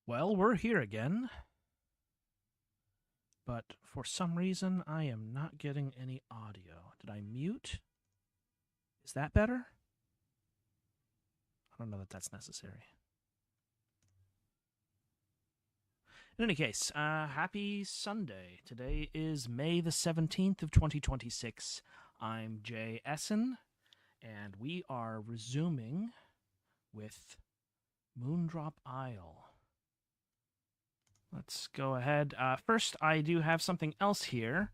Well, we're here again, but for some reason I am not getting any audio. Did I mute? Is that better? I don't know that that's necessary. In any case, happy Sunday. Today is May the 17th of 2026. I'm Jay Essen, and we are resuming with Moondrop Isle. Let's go ahead. First, I do have something else here.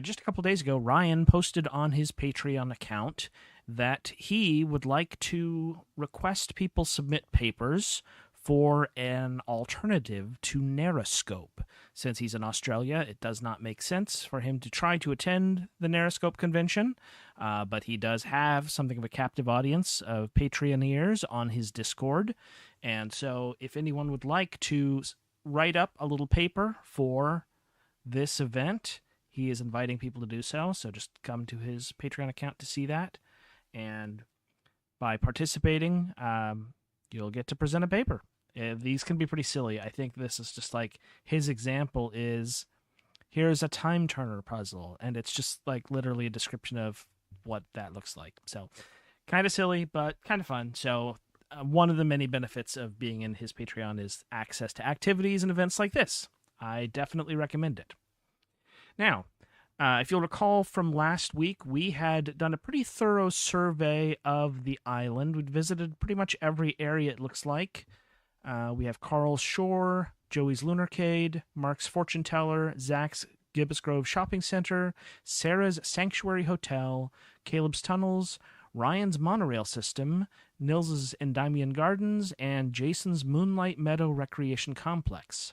Just a couple days ago, Ryan posted on his Patreon account that he would like to request people submit papers for an alternative to Narrowscope. Since he's in Australia, it does not make sense for him to try to attend the Narrowscope convention, but he does have something of a captive audience of Patreoneers on his Discord. And so, if anyone would like to write up a little paper for this event, he is inviting people to do so. So just come to his Patreon account to see that. And by participating, you'll get to present a paper. These can be pretty silly. I think this is just like his example is here's a time turner puzzle. And it's just like literally a description of what that looks like. So kind of silly, but kind of fun. So one of the many benefits of being in his Patreon is access to activities and events like this. I definitely recommend it. Now, if you'll recall from last week, we had done a pretty thorough survey of the island. We'd visited pretty much every area, it looks like. We have Carl's Shore, Joey's Lunarcade, Mark's Fortune Teller, Zach's Gibbous Grove Shopping Center, Sarah's Sanctuary Hotel, Caleb's Tunnels, Ryan's Monorail System, Nils's Endymion Gardens, and Jason's Moonlight Meadow Recreation Complex.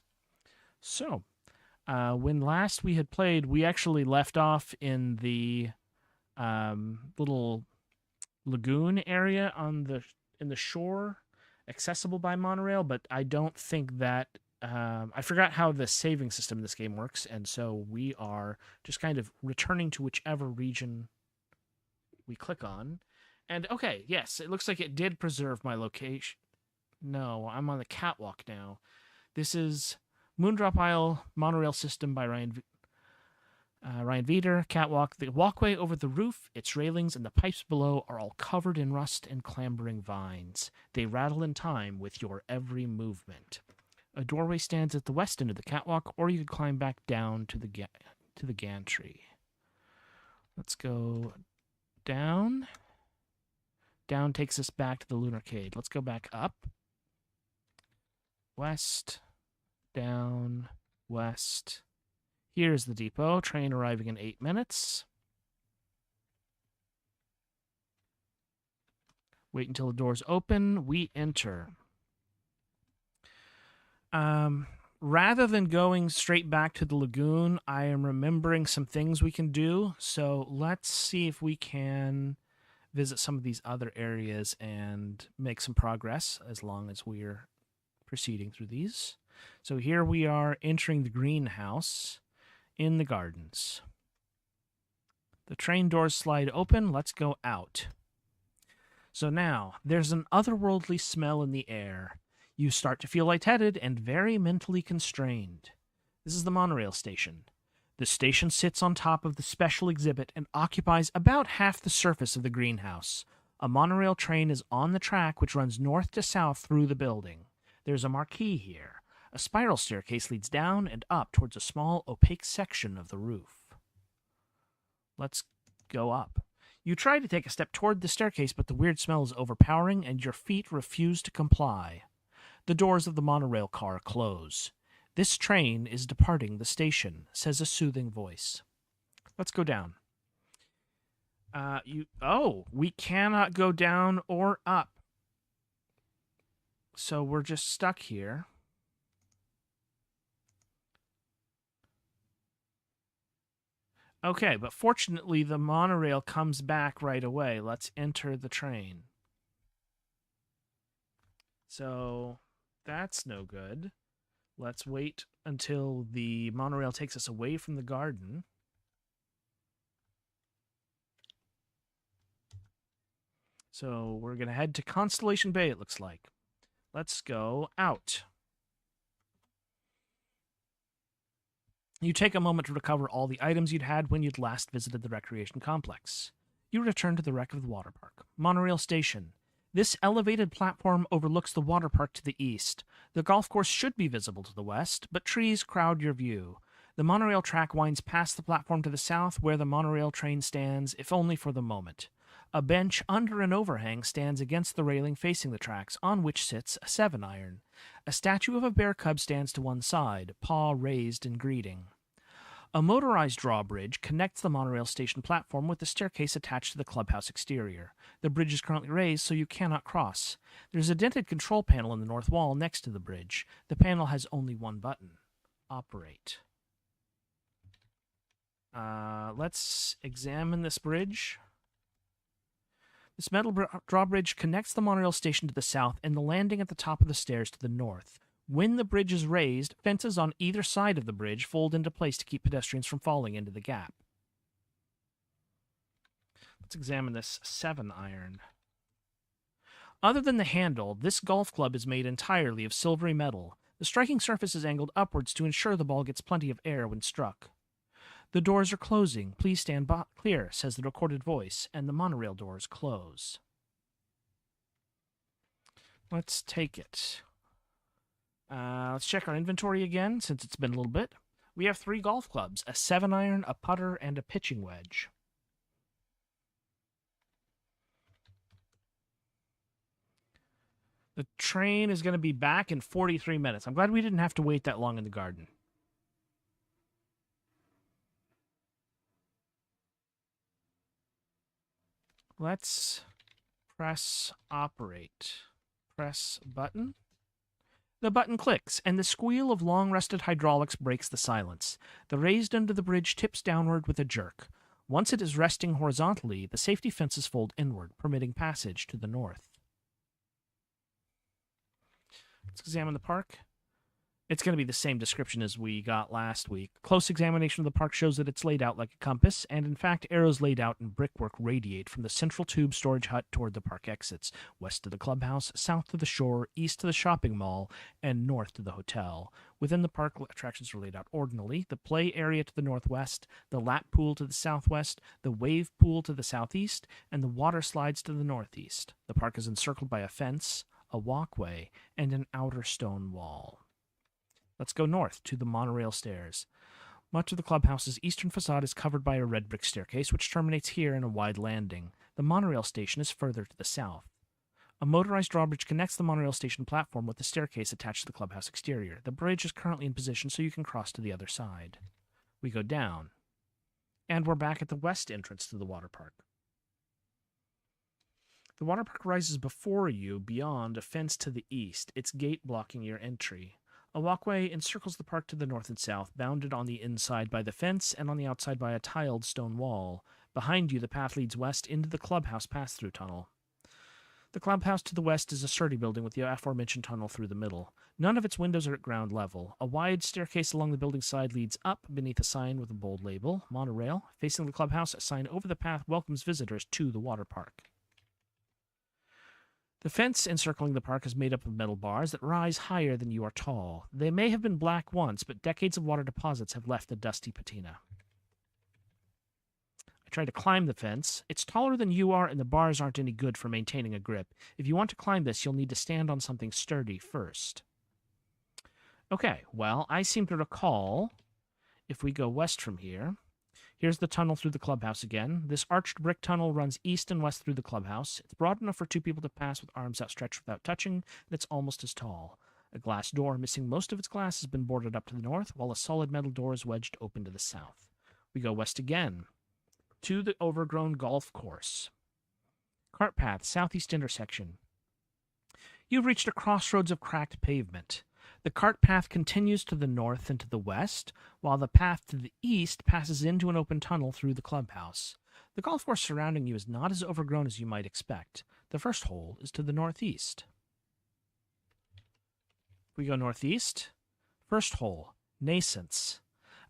So, when last we had played, we actually left off in the little lagoon area in the shore, accessible by monorail. But I don't think that I forgot how the saving system in this game works, and so we are just kind of returning to whichever region we click on. And okay, yes, it looks like it did preserve my location. No, I'm on the catwalk now. This is Moondrop Isle Monorail System by Ryan Veeder. Catwalk. The walkway over the roof, its railings, and the pipes below are all covered in rust and clambering vines. They rattle in time with your every movement. A doorway stands at the west end of the catwalk, or you could climb back down to the gantry. Let's go down. Down takes us back to the Lunarcade. Let's go back up. West, down, west. Here's the depot. Train arriving in 8 minutes. Wait until the doors open. We enter. Rather than going straight back to the lagoon, I am remembering some things we can do. So let's see if we can visit some of these other areas and make some progress as long as we're proceeding through these. So here we are entering the greenhouse in the gardens. The train doors slide open. Let's go out. So now, there's an otherworldly smell in the air. You start to feel lightheaded and very mentally constrained. This is the monorail station. The station sits on top of the special exhibit and occupies about half the surface of the greenhouse. A monorail train is on the track which runs north to south through the building. There's a marquee here. A spiral staircase leads down and up towards a small, opaque section of the roof. Let's go up. You try to take a step toward the staircase, but the weird smell is overpowering and your feet refuse to comply. The doors of the monorail car close. This train is departing the station, says a soothing voice. Let's go down. We cannot go down or up. So we're just stuck here. Okay, but fortunately the monorail comes back right away. Let's enter the train. So that's no good. Let's wait until the monorail takes us away from the garden. So we're going to head to Constellation Bay, it looks like. Let's go out. You take a moment to recover all the items you'd had when you'd last visited the recreation complex. You return to the wreck of the water park. Monorail station. This elevated platform overlooks the water park to the east. The golf course should be visible to the west, but trees crowd your view. The monorail track winds past the platform to the south where the monorail train stands, if only for the moment. A bench under an overhang stands against the railing facing the tracks, on which sits a 7-iron. A statue of a bear cub stands to one side, paw raised in greeting. A motorized drawbridge connects the monorail station platform with the staircase attached to the clubhouse exterior. The bridge is currently raised, so you cannot cross. There's a dented control panel in the north wall next to the bridge. The panel has only one button. Operate. Let's examine this bridge. This metal drawbridge connects the monorail station to the south and the landing at the top of the stairs to the north. When the bridge is raised, fences on either side of the bridge fold into place to keep pedestrians from falling into the gap. Let's examine this 7-iron. Other than the handle, this golf club is made entirely of silvery metal. The striking surface is angled upwards to ensure the ball gets plenty of air when struck. The doors are closing. Please stand clear, says the recorded voice, and the monorail doors close. Let's take it. Let's check our inventory again, since it's been a little bit. We have 3 golf clubs, a 7-iron, a putter, and a pitching wedge. The train is going to be back in 43 minutes. I'm glad we didn't have to wait that long in the garden. Let's press operate. Press button. The button clicks, and the squeal of long-rusted hydraulics breaks the silence. The raised end of the bridge tips downward with a jerk. Once it is resting horizontally, the safety fences fold inward, permitting passage to the north. Let's examine the park. It's going to be the same description as we got last week. Close examination of the park shows that it's laid out like a compass, and in fact, arrows laid out in brickwork radiate from the central tube storage hut toward the park exits, west to the clubhouse, south to the shore, east to the shopping mall, and north to the hotel. Within the park, attractions are laid out ordinally. The play area to the northwest, the lap pool to the southwest, the wave pool to the southeast, and the water slides to the northeast. The park is encircled by a fence, a walkway, and an outer stone wall. Let's go north to the monorail stairs. Much of the clubhouse's eastern facade is covered by a red brick staircase, which terminates here in a wide landing. The monorail station is further to the south. A motorized drawbridge connects the monorail station platform with the staircase attached to the clubhouse exterior. The bridge is currently in position so you can cross to the other side. We go down. And we're back at the west entrance to the water park. The water park rises before you beyond a fence to the east, its gate blocking your entry. A walkway encircles the park to the north and south, bounded on the inside by the fence and on the outside by a tiled stone wall. Behind you, the path leads west into the clubhouse pass-through tunnel. The clubhouse to the west is a sturdy building with the aforementioned tunnel through the middle. None of its windows are at ground level. A wide staircase along the building side leads up beneath a sign with a bold label, Monorail. Facing the clubhouse, a sign over the path welcomes visitors to the water park. The fence encircling the park is made up of metal bars that rise higher than you are tall. They may have been black once, but decades of water deposits have left a dusty patina. I tried to climb the fence. It's taller than you are, and the bars aren't any good for maintaining a grip. If you want to climb this, you'll need to stand on something sturdy first. Okay, well, I seem to recall, if we go west from here, here's the tunnel through the clubhouse again. This arched brick tunnel runs east and west through the clubhouse. It's broad enough for 2 people to pass with arms outstretched without touching, and it's almost as tall. A glass door, missing most of its glass, has been boarded up to the north, while a solid metal door is wedged open to the south. We go west again, to the overgrown golf course. Cart path, southeast intersection. You've reached a crossroads of cracked pavement. The cart path continues to the north and to the west, while the path to the east passes into an open tunnel through the clubhouse. The golf course surrounding you is not as overgrown as you might expect. The first hole is to the northeast. We go northeast. First hole, Nascence.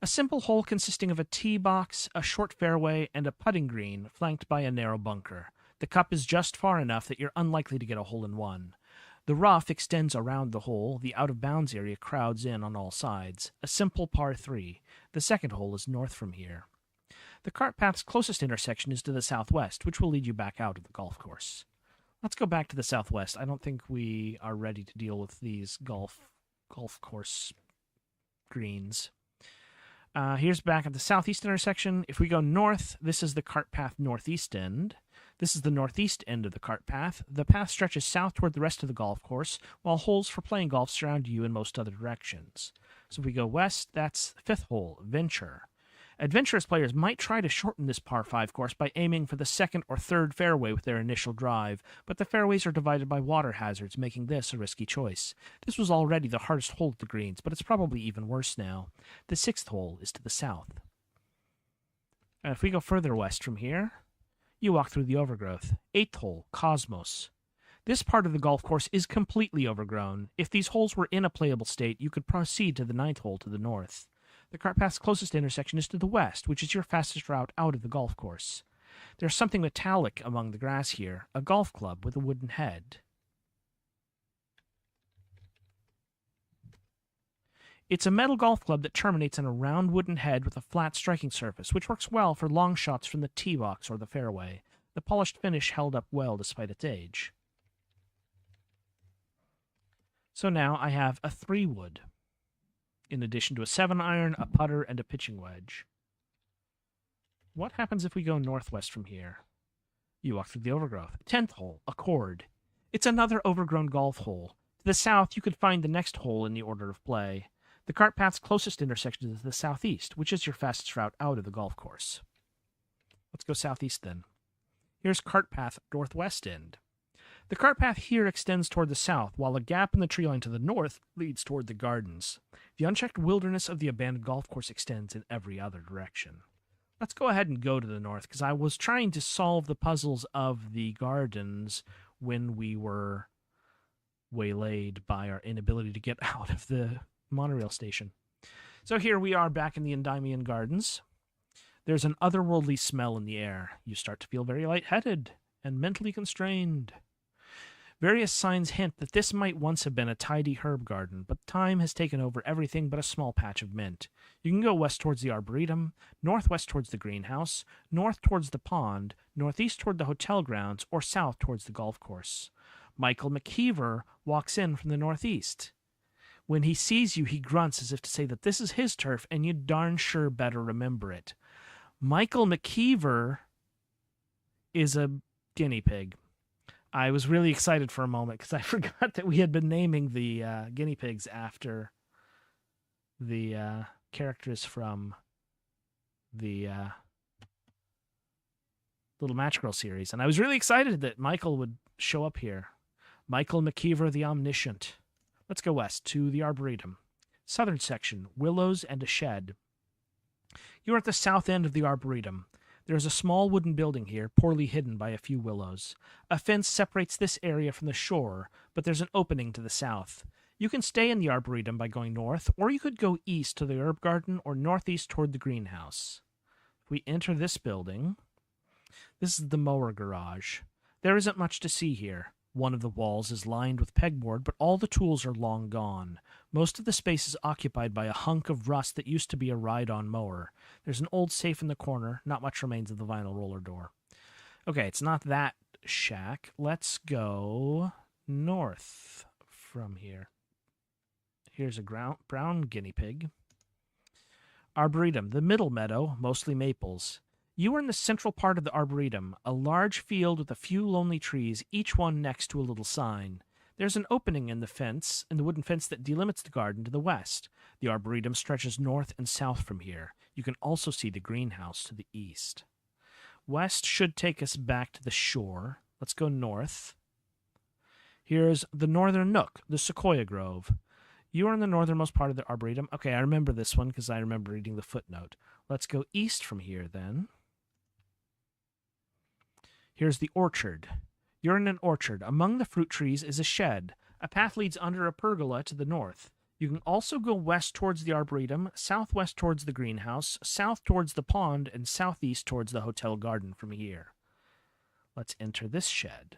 A simple hole consisting of a tee box, a short fairway, and a putting green flanked by a narrow bunker. The cup is just far enough that you're unlikely to get a hole-in-one. The rough extends around the hole. The out-of-bounds area crowds in on all sides. A simple par 3. The second hole is north from here. The cart path's closest intersection is to the southwest, which will lead you back out of the golf course. Let's go back to the southwest. I don't think we are ready to deal with these golf course greens. Here's back at the southeast intersection. If we go north, this is the cart path northeast end. This is the northeast end of the cart path. The path stretches south toward the rest of the golf course, while holes for playing golf surround you in most other directions. So if we go west, that's the fifth hole, Venture. Adventurous players might try to shorten this par 5 course by aiming for the second or third fairway with their initial drive, but the fairways are divided by water hazards, making this a risky choice. This was already the hardest hole at the greens, but it's probably even worse now. The sixth hole is to the south. And if we go further west from here, you walk through the overgrowth. Eighth hole, Cosmos. This part of the golf course is completely overgrown. If these holes were in a playable state, you could proceed to the ninth hole to the north. The cart path's closest intersection is to the west, which is your fastest route out of the golf course. There's something metallic among the grass here, a golf club with a wooden head. It's a metal golf club that terminates in a round wooden head with a flat striking surface, which works well for long shots from the tee box or the fairway. The polished finish held up well despite its age. So now I have a 3-wood. In addition to a 7-iron, a putter, and a pitching wedge. What happens if we go northwest from here? You walk through the overgrowth. 10th hole, Accord. It's another overgrown golf hole. To the south, you could find the next hole in the order of play. The cart path's closest intersection is the southeast, which is your fastest route out of the golf course. Let's go southeast then. Here's cart path northwest end. The cart path here extends toward the south, while a gap in the tree line to the north leads toward the gardens. The unchecked wilderness of the abandoned golf course extends in every other direction. Let's go ahead and go to the north, because I was trying to solve the puzzles of the gardens when we were waylaid by our inability to get out of the monorail station. So here we are back in the Endymion Gardens. There's an otherworldly smell in the air. You start to feel very lightheaded and mentally constrained. Various signs hint that this might once have been a tidy herb garden, but time has taken over everything but a small patch of mint. You can go west towards the Arboretum, northwest towards the greenhouse, north towards the pond, northeast toward the hotel grounds, or south towards the golf course. Michael McKeever walks in from the northeast. When he sees you, he grunts as if to say that this is his turf, and you darn sure better remember it. Michael McKeever is a guinea pig. I was really excited for a moment because I forgot that we had been naming the guinea pigs after the characters from the Little Match Girl series. And I was really excited that Michael would show up here. Michael McKeever the Omniscient. Let's go west to the Arboretum. Southern section, willows and a shed. You are at the south end of the Arboretum. There is a small wooden building here, poorly hidden by a few willows. A fence separates this area from the shore, but there's an opening to the south. You can stay in the Arboretum by going north, or you could go east to the herb garden or northeast toward the greenhouse. If we enter this building, this is the mower garage. There isn't much to see here. One of the walls is lined with pegboard, but all the tools are long gone. Most of the space is occupied by a hunk of rust that used to be a ride-on mower. There's an old safe in the corner. Not much remains of the vinyl roller door. Okay, it's not that shack. Let's go north from here. Here's a brown guinea pig. Arboretum, the middle meadow, mostly maples. You are in the central part of the Arboretum, a large field with a few lonely trees, each one next to a little sign. There's an opening in the wooden fence that delimits the garden to the west. The Arboretum stretches north and south from here. You can also see the greenhouse to the east. West should take us back to the shore. Let's go north. Here's the northern nook, the Sequoia Grove. You are in the northernmost part of the Arboretum. Okay, I remember this one because I remember reading the footnote. Let's go east from here then. Here's the orchard. You're in an orchard. Among the fruit trees is a shed. A path leads under a pergola to the north. You can also go west towards the Arboretum, southwest towards the greenhouse, south towards the pond, and southeast towards the hotel garden from here. Let's enter this shed.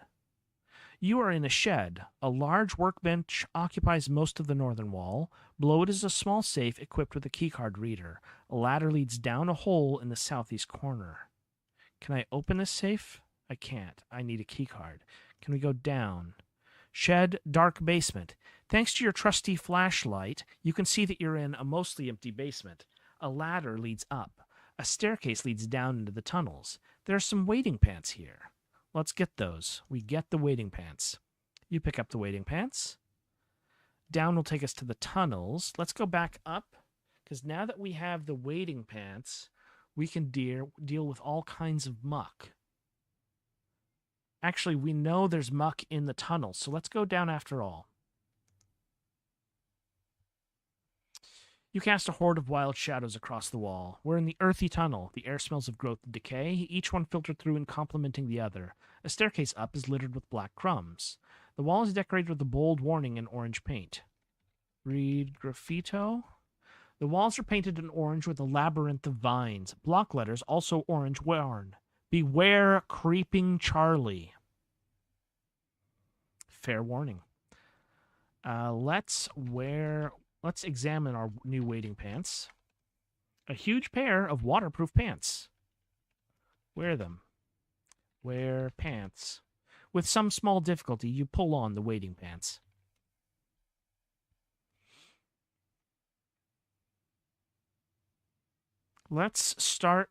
You are in a shed. A large workbench occupies most of the northern wall. Below it is a small safe equipped with a keycard reader. A ladder leads down a hole in the southeast corner. Can I open this safe? I can't. I need a keycard. Can we go down? Shed, dark basement. Thanks to your trusty flashlight, you can see that you're in a mostly empty basement. A ladder leads up. A staircase leads down into the tunnels. There are some wading pants here. Let's get those. We get the wading pants. You pick up the wading pants. Down will take us to the tunnels. Let's go back up, because now that we have the wading pants, we can deal with all kinds of muck. Actually, we know there's muck in the tunnels, so let's go down after all. You cast a horde of wild shadows across the wall. We're in the earthy tunnel. The air smells of growth and decay, each one filtered through and complementing the other. A staircase up is littered with black crumbs. The wall is decorated with a bold warning in orange paint. Read graffito. The walls are painted in orange with a labyrinth of vines. Block letters, also orange, warn. Beware creeping Charlie. Fair warning. Let's examine our new wading pants. A huge pair of waterproof pants. Wear them. Wear pants. With some small difficulty, you pull on the wading pants. Let's start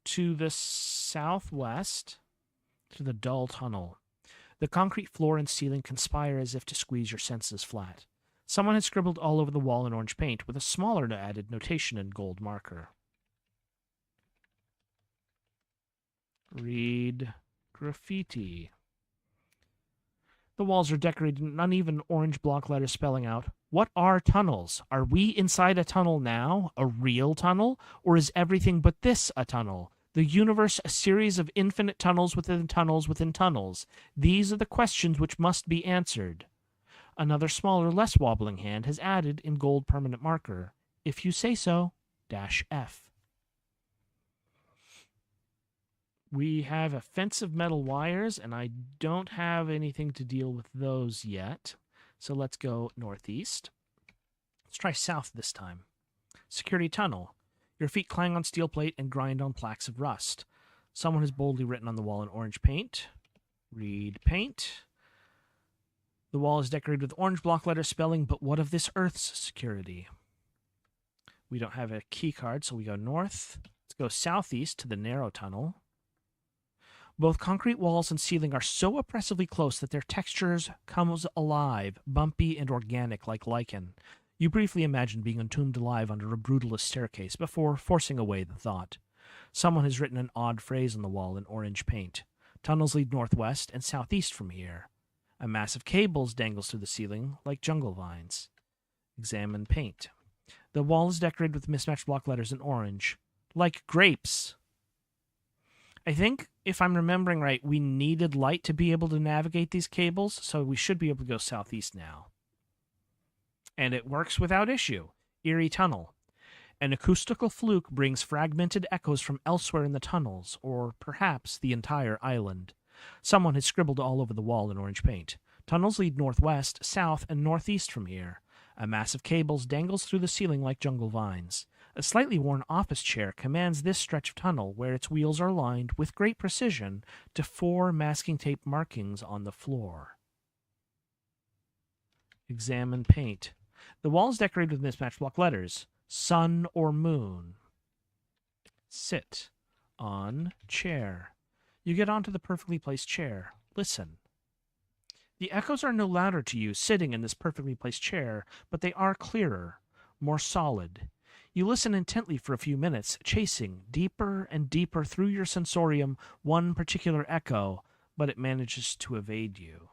to the southwest, to the dull tunnel. The concrete floor and ceiling conspire as if to squeeze your senses flat. Someone has scribbled all over the wall in orange paint with a smaller added notation in gold marker. Read graffiti. The walls are decorated in uneven orange block letters spelling out, "What are tunnels? Are we inside a tunnel now? A real tunnel? Or is everything but this a tunnel? The universe a series of infinite tunnels within tunnels within tunnels? These are the questions which must be answered." Another smaller, less wobbling hand has added in gold permanent marker, "If you say so, -F." We have offensive metal wires, and I don't have anything to deal with those yet. So let's go northeast. Let's try south this time. Security tunnel. Your feet clang on steel plate and grind on plaques of rust. Someone has boldly written on the wall in orange paint. Read paint. The wall is decorated with orange block letter spelling, "But what of this Earth's security?" We don't have a key card, so we go north. Let's go southeast to the narrow tunnel. Both concrete walls and ceiling are so oppressively close that their textures comes alive, bumpy and organic like lichen. You briefly imagine being entombed alive under a brutalist staircase before forcing away the thought. Someone has written an odd phrase on the wall in orange paint. Tunnels lead northwest and southeast from here. A mass of cables dangles through the ceiling like jungle vines. Examine paint. The wall is decorated with mismatched block letters in orange. Like grapes. I think, if I'm remembering right, we needed light to be able to navigate these cables, so we should be able to go southeast now. And it works without issue. Eerie tunnel. An acoustical fluke brings fragmented echoes from elsewhere in the tunnels, or perhaps the entire island. Someone has scribbled all over the wall in orange paint. Tunnels lead northwest, south, and northeast from here. A mass of cables dangles through the ceiling like jungle vines. A slightly worn office chair commands this stretch of tunnel, where its wheels are aligned with great precision to 4 masking tape markings on the floor. Examine paint. The wall is decorated with mismatched block letters. Sun or moon. Sit. On chair. You get onto the perfectly placed chair. Listen. The echoes are no louder to you sitting in this perfectly placed chair, but they are clearer, more solid. You listen intently for a few minutes, chasing deeper and deeper through your sensorium one particular echo, but it manages to evade you.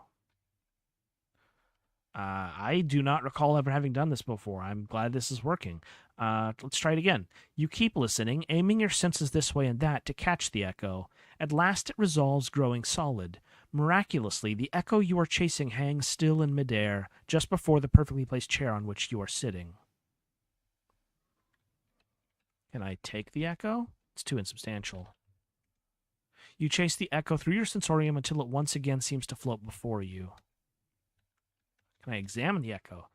I do not recall ever having done this before. I'm glad this is working. Let's try it again. You keep listening, aiming your senses this way and that to catch the echo. At last it resolves, growing solid. Miraculously, the echo you are chasing hangs still in midair, just before the perfectly placed chair on which you are sitting. Can I take the echo? It's too insubstantial. You chase the echo through your sensorium until it once again seems to float before you. Can I examine the echo?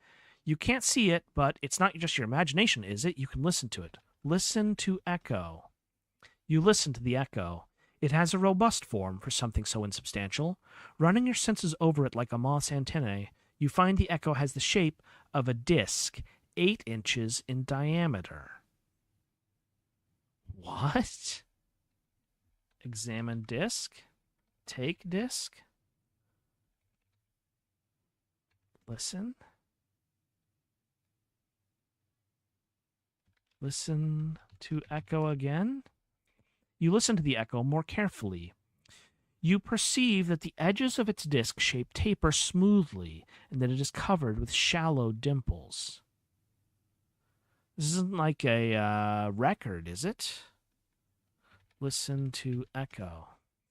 You can't see it, but it's not just your imagination, is it? You can listen to it. Listen to echo. You listen to the echo. It has a robust form for something so insubstantial. Running your senses over it like a moth's antennae, you find the echo has the shape of a disc, 8 inches in diameter. What? Examine disc. Take disc. Listen. Listen to echo again. You listen to the echo more carefully. You perceive that the edges of its disc shape taper smoothly and that it is covered with shallow dimples. This isn't like a record, is it? Listen to echo.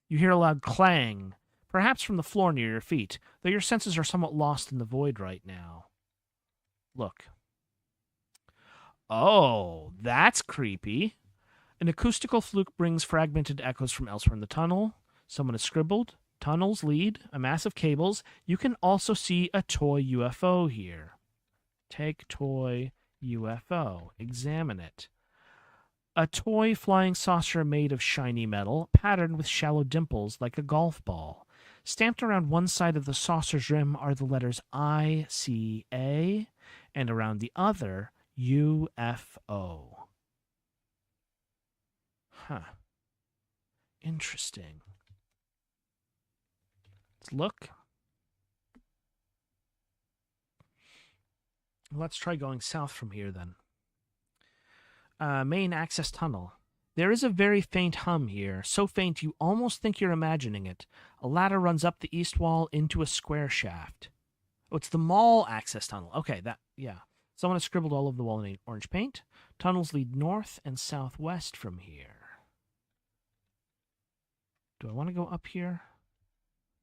You hear a loud clang, perhaps from the floor near your feet, though your senses are somewhat lost in the void right now. Look. Oh, that's creepy. An acoustical fluke brings fragmented echoes from elsewhere in the tunnel. Someone has scribbled. Tunnels lead, a mass of cables. You can also see a toy UFO here. Take toy UFO. Examine it. A toy flying saucer made of shiny metal, patterned with shallow dimples like a golf ball. Stamped around one side of the saucer's rim are the letters ICA, and around the other, UFO. Huh. Interesting. Let's look. Let's try going south from here then. Main access tunnel. There is a very faint hum here, so faint you almost think you're imagining it. A ladder runs up the east wall into a square shaft. Oh, it's the mall access tunnel. Okay, yeah. Someone has scribbled all over the wall in orange paint. Tunnels lead north and southwest from here. Do I want to go up here?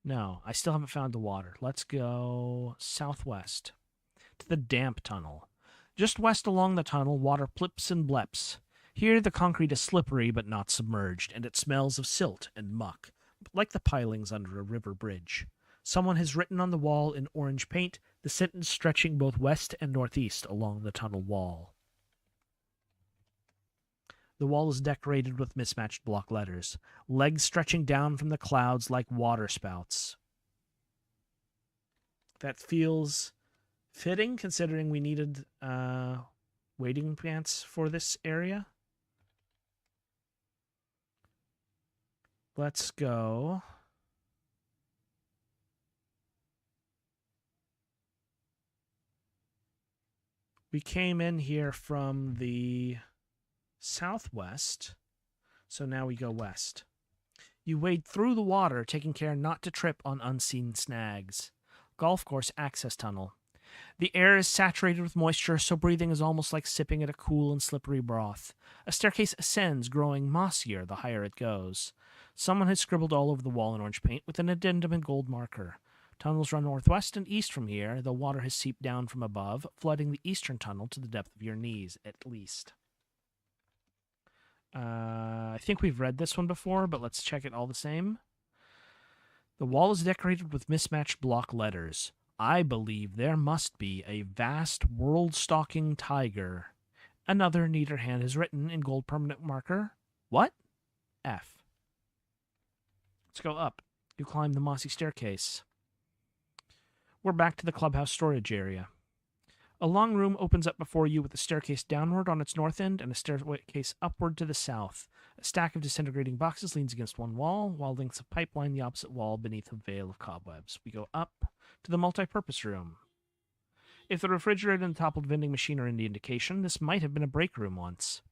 No, I still haven't found the water. Let's go southwest to the damp tunnel. Just west along the tunnel, water plips and bleps. Here the concrete is slippery but not submerged, and it smells of silt and muck, like the pilings under a river bridge. Someone has written on the wall in orange paint the sentence stretching both west and northeast along the tunnel wall. The wall is decorated with mismatched block letters, legs stretching down from the clouds like water spouts. That feels fitting, considering we needed wading pants for this area. Let's go. We came in here from the southwest, so now we go west. You wade through the water, taking care not to trip on unseen snags. Golf course access tunnel. The air is saturated with moisture, so breathing is almost like sipping at a cool and slippery broth. A staircase ascends, growing mossier the higher it goes. Someone has scribbled all over the wall in orange paint with an addendum in gold marker. Tunnels run northwest and east from here. The water has seeped down from above, flooding the eastern tunnel to the depth of your knees, at least. I think we've read this one before, but let's check it all the same. The wall is decorated with mismatched block letters. I believe there must be a vast world-stalking tiger. Another neater hand has written in gold permanent marker. What? F. Let's go up. You climb the mossy staircase. We're back to the clubhouse storage area. A long room opens up before you with a staircase downward on its north end and a staircase upward to the south. A stack of disintegrating boxes leans against one wall, while lengths of pipe line the opposite wall beneath a veil of cobwebs. We go up to the multi-purpose room. If the refrigerator and the toppled vending machine are any indication, this might have been a break room once.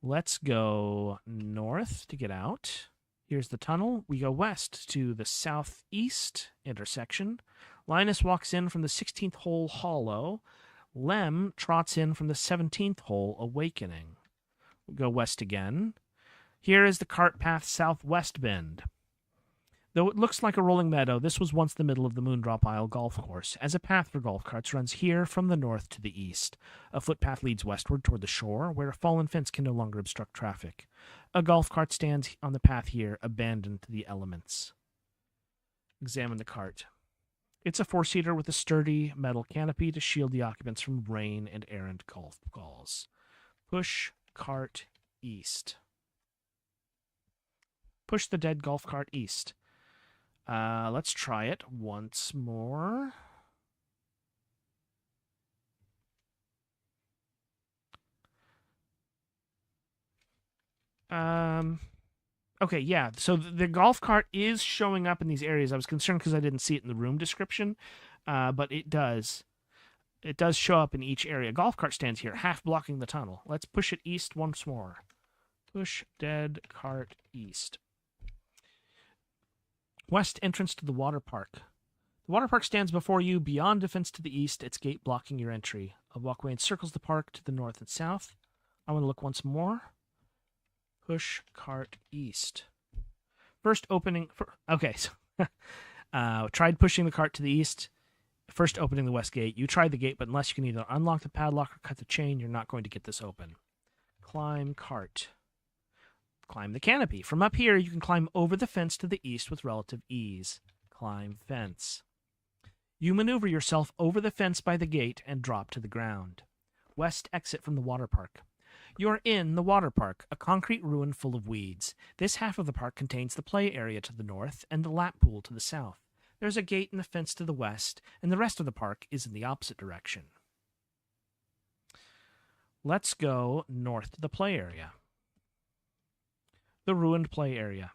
Let's go north to get out. Here's the tunnel. We go west to the southeast intersection. Linus walks in from the 16th hole hollow. Lem trots in from the 17th hole awakening. We go west again. Here is the cart path southwest bend. Though it looks like a rolling meadow, this was once the middle of the Moondrop Isle golf course, as a path for golf carts runs here from the north to the east. A footpath leads westward toward the shore, where a fallen fence can no longer obstruct traffic. A golf cart stands on the path here, abandoned to the elements. Examine the cart. It's a four-seater with a sturdy metal canopy to shield the occupants from rain and errant golf balls. Push cart east. Push the dead golf cart east. Let's try it once more. Okay, yeah. So the golf cart is showing up in these areas. I was concerned because I didn't see it in the room description, but it does. It does show up in each area. Golf cart stands here, half blocking the tunnel. Let's push it east once more. Push dead cart east. West entrance to the water park. The water park stands before you, beyond a fence to the east, its gate blocking your entry. A walkway encircles the park to the north and south. I want to look once more. Push cart east. First opening... Okay, so... tried pushing the cart to the east. First opening the west gate. You tried the gate, but unless you can either unlock the padlock or cut the chain, you're not going to get this open. Climb cart. Climb the canopy. From up here, you can climb over the fence to the east with relative ease. Climb fence. You maneuver yourself over the fence by the gate and drop to the ground. West exit from the water park. You're in the water park, a concrete ruin full of weeds. This half of the park contains the play area to the north and the lap pool to the south. There's a gate and a fence to the west, and the rest of the park is in the opposite direction. Let's go north to the play area. The ruined play area.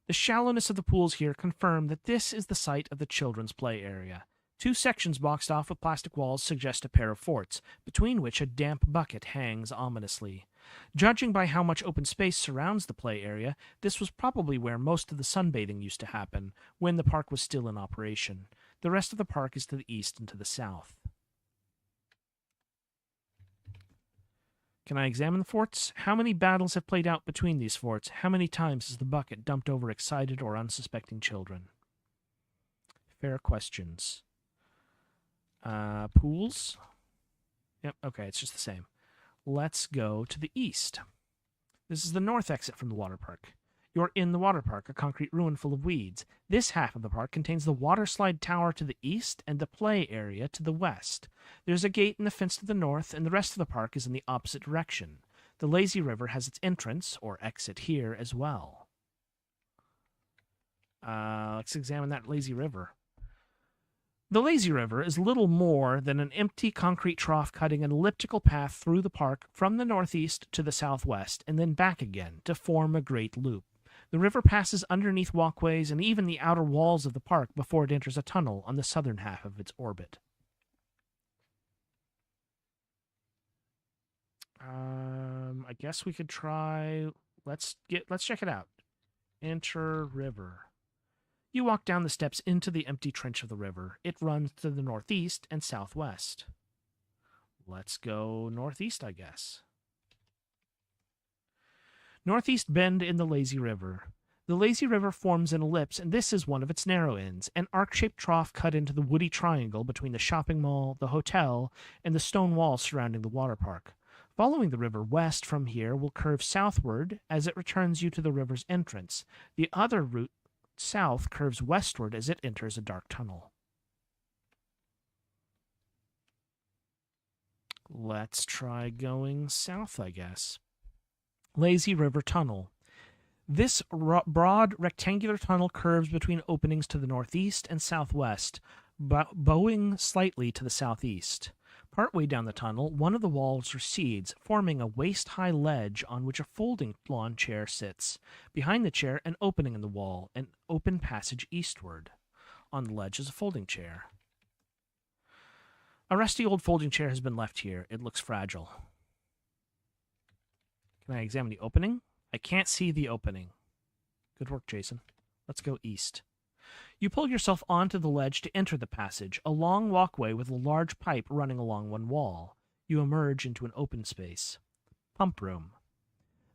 The shallowness of the pools here confirm that this is the site of the children's play area. Two sections boxed off with plastic walls suggest a pair of forts, between which a damp bucket hangs ominously. Judging by how much open space surrounds the play area, this was probably where most of the sunbathing used to happen, when the park was still in operation. The rest of the park is to the east and to the south. Can I examine the forts? How many battles have played out between these forts? How many times has the bucket dumped over excited or unsuspecting children? Fair questions. Pools? Yep, okay, it's just the same. Let's go to the east. This is the north exit from the water park. You're in the water park, a concrete ruin full of weeds. This half of the park contains the water slide tower to the east and the play area to the west. There's a gate and a fence to the north, and the rest of the park is in the opposite direction. The lazy river has its entrance, or exit, here as well. Let's examine that lazy river. The lazy river is little more than an empty concrete trough cutting an elliptical path through the park from the northeast to the southwest, and then back again to form a great loop. The river passes underneath walkways and even the outer walls of the park before it enters a tunnel on the southern half of its orbit. I guess we could try... Let's check it out. Enter river. You walk down the steps into the empty trench of the river. It runs to the northeast and southwest. Let's go northeast, I guess. Northeast bend in the lazy river. The lazy river forms an ellipse, and this is one of its narrow ends, an arc-shaped trough cut into the woody triangle between the shopping mall, the hotel, and the stone wall surrounding the water park. Following the river west from here will curve southward as it returns you to the river's entrance. The other route south curves westward as it enters a dark tunnel. Let's try going south, I guess. Lazy River Tunnel. This broad rectangular tunnel curves between openings to the northeast and southwest, bowing slightly to the southeast. Partway down the tunnel, one of the walls recedes, forming a waist-high ledge on which a folding lawn chair sits. Behind the chair, an opening in the wall, an open passage eastward. On the ledge is a folding chair. A rusty old folding chair has been left here. It looks fragile. Can I examine the opening? I can't see the opening. Good work, Jason. Let's go east. You pull yourself onto the ledge to enter the passage, a long walkway with a large pipe running along one wall. You emerge into an open space. Pump room.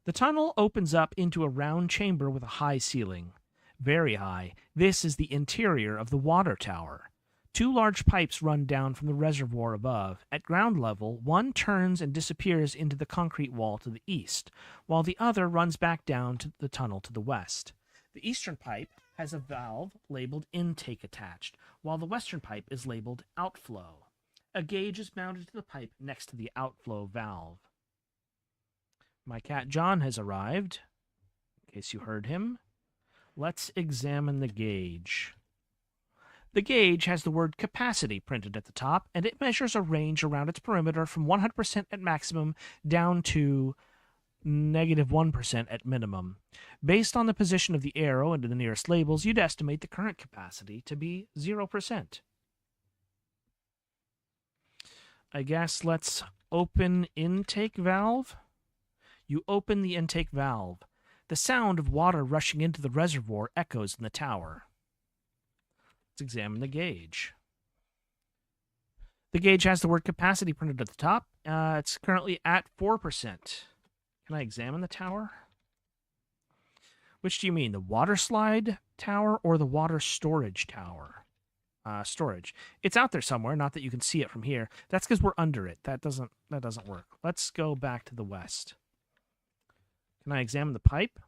The tunnel opens up into a round chamber with a high ceiling. Very high. This is the interior of the water tower. Two large pipes run down from the reservoir above. At ground level, one turns and disappears into the concrete wall to the east, while the other runs back down to the tunnel to the west. The eastern pipe has a valve labeled intake attached, while the western pipe is labeled outflow. A gauge is mounted to the pipe next to the outflow valve. My cat John has arrived, in case you heard him. Let's examine the gauge. The gauge has the word capacity printed at the top, and it measures a range around its perimeter from 100% at maximum down to -1% at minimum. Based on the position of the arrow and the nearest labels, you'd estimate the current capacity to be 0%. I guess let's open intake valve. You open the intake valve. The sound of water rushing into the reservoir echoes in the tower. Let's examine the gauge. The gauge has the word capacity printed at the top. It's currently at 4%. Can I examine the tower? Which do you mean, the water slide tower or the water storage tower? Storage. It's out there somewhere, not that you can see it from here. That's because we're under it. That doesn't work. Let's go back to the west. Can I examine the pipe?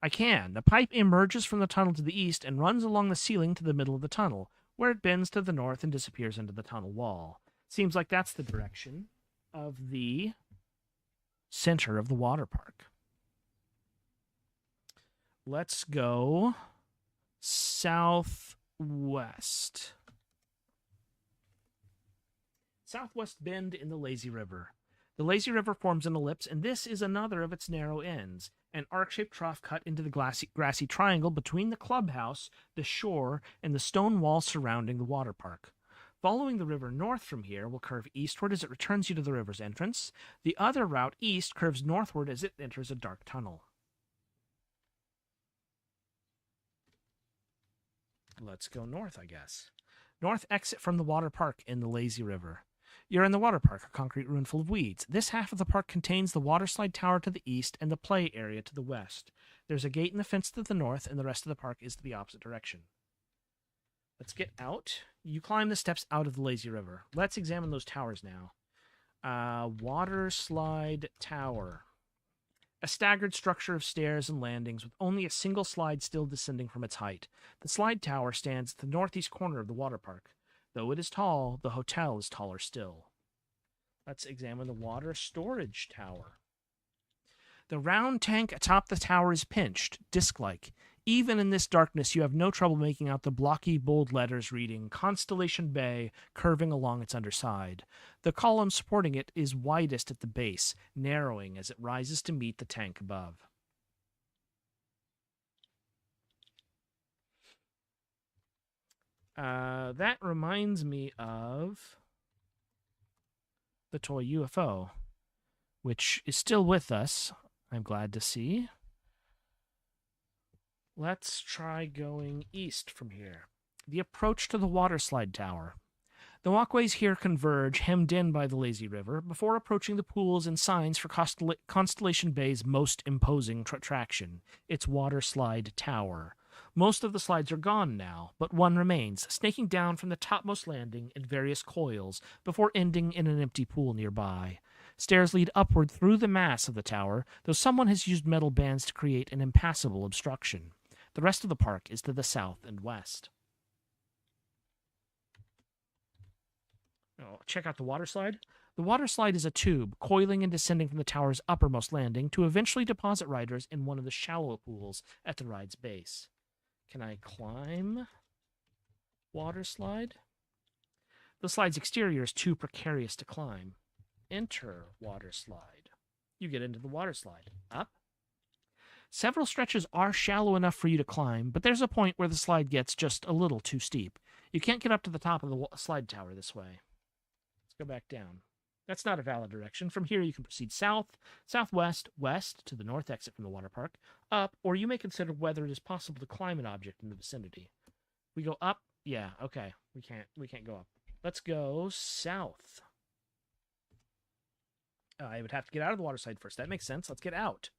I can. The pipe emerges from the tunnel to the east and runs along the ceiling to the middle of the tunnel, where it bends to the north and disappears into the tunnel wall. Seems like that's the direction of the center of the water park. Let's go southwest. Southwest bend in the Lazy River. The Lazy River forms an ellipse, and this is another of its narrow ends, an arc-shaped trough cut into the grassy triangle between the clubhouse, the shore, and the stone wall surrounding the water park. Following the river north from here will curve eastward as it returns you to the river's entrance. The other route east curves northward as it enters a dark tunnel. Let's go north, I guess. North exit from the water park in the Lazy River. You're in the water park, a concrete ruin full of weeds. This half of the park contains the water slide tower to the east and the play area to the west. There's a gate in the fence to the north, and the rest of the park is to the opposite direction. Let's get out. You climb the steps out of the Lazy River. Let's examine those towers now. Water slide tower. A staggered structure of stairs and landings with only a single slide still descending from its height. The slide tower stands at the northeast corner of the water park. Though it is tall, the hotel is taller still. Let's examine the water storage tower. The round tank atop the tower is pinched, disc-like. Even in this darkness, you have no trouble making out the blocky, bold letters reading Constellation Bay curving along its underside. The column supporting it is widest at the base, narrowing as it rises to meet the tank above. That reminds me of the toy UFO, which is still with us, I'm glad to see. Let's try going east from here. The approach to the water slide tower. The walkways here converge, hemmed in by the Lazy River, before approaching the pools and signs for Constellation Bay's most imposing attraction, its water slide tower. Most of the slides are gone now, but one remains, snaking down from the topmost landing in various coils before ending in an empty pool nearby. Stairs lead upward through the mass of the tower, though someone has used metal bands to create an impassable obstruction. The rest of the park is to the south and west. Oh, check out the water slide. The water slide is a tube, coiling and descending from the tower's uppermost landing to eventually deposit riders in one of the shallow pools at the ride's base. Can I climb water slide? The slide's exterior is too precarious to climb. Enter water slide. You get into the water slide. Up. Several stretches are shallow enough for you to climb, but there's a point where the slide gets just a little too steep. You can't get up to the top of the slide tower this way. Let's go back down. That's not a valid direction. From here, you can proceed south, southwest, west to the north exit from the water park, up, or you may consider whether it is possible to climb an object in the vicinity. We go up? Yeah, okay. We can't go up. Let's go south. I would have to get out of the water slide first. That makes sense. Let's get out.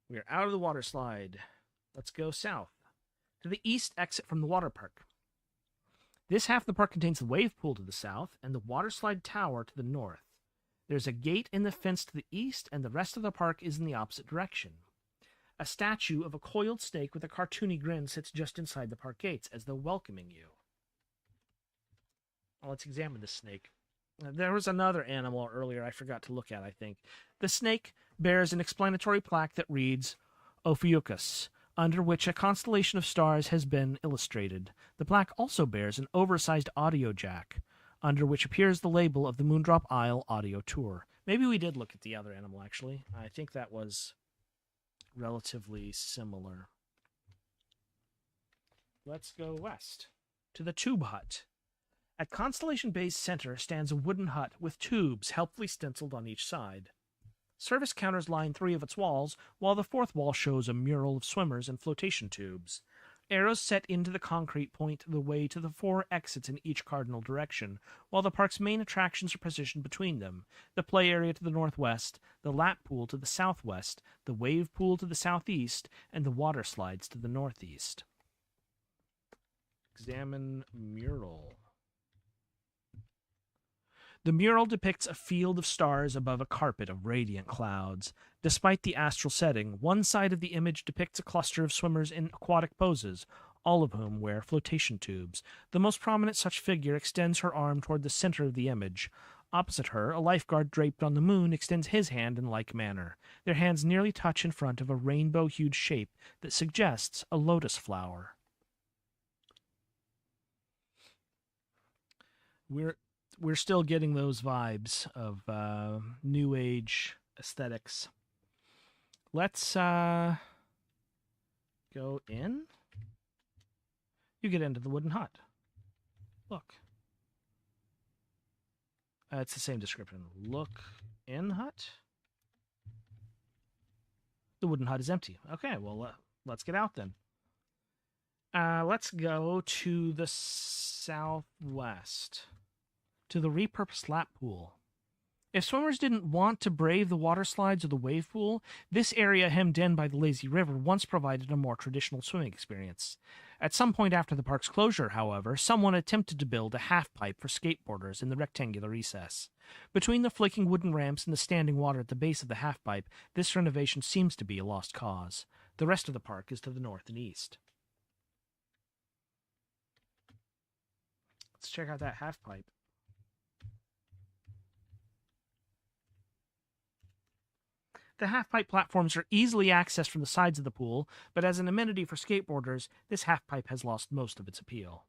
We are out of the water slide. Let's go south. To the east exit from the water park. This half of the park contains the wave pool to the south and the water slide tower to the north. There's a gate in the fence to the east, and the rest of the park is in the opposite direction. A statue of a coiled snake with a cartoony grin sits just inside the park gates, as though welcoming you. Well, let's examine this snake. There was another animal earlier I forgot to look at, I think. The snake bears an explanatory plaque that reads, Ophiuchus, under which a constellation of stars has been illustrated. The plaque also bears an oversized audio jack, under which appears the label of the Moondrop Isle Audio Tour. Maybe we did look at the other animal, actually. I think that was relatively similar. Let's go west to the Tube Hut. At Constellation Bay's center stands a wooden hut with tubes helpfully stenciled on each side. Service counters line 3 of its walls, while the 4th wall shows a mural of swimmers and flotation tubes. Arrows set into the concrete point the way to the 4 exits in each cardinal direction, while the park's main attractions are positioned between them. The play area to the northwest, the lap pool to the southwest, the wave pool to the southeast, and the water slides to the northeast. Examine mural. The mural depicts a field of stars above a carpet of radiant clouds. Despite the astral setting, one side of the image depicts a cluster of swimmers in aquatic poses, all of whom wear flotation tubes. The most prominent such figure extends her arm toward the center of the image. Opposite her, a lifeguard draped on the moon extends his hand in like manner. Their hands nearly touch in front of a rainbow-hued shape that suggests a lotus flower. We're still getting those vibes of New Age aesthetics. Let's go in. You get into the wooden hut. Look. It's the same description. Look in hut. The wooden hut is empty. Okay, well, let's get out then. Let's go to the southwest. To the repurposed lap pool. If swimmers didn't want to brave the water slides or the wave pool, this area hemmed in by the lazy river once provided a more traditional swimming experience. At some point after the park's closure, however, someone attempted to build a half-pipe for skateboarders in the rectangular recess. Between the flaking wooden ramps and the standing water at the base of the half-pipe, this renovation seems to be a lost cause. The rest of the park is to the north and east. Let's check out that half-pipe. The half-pipe platforms are easily accessed from the sides of the pool, but as an amenity for skateboarders, this half-pipe has lost most of its appeal.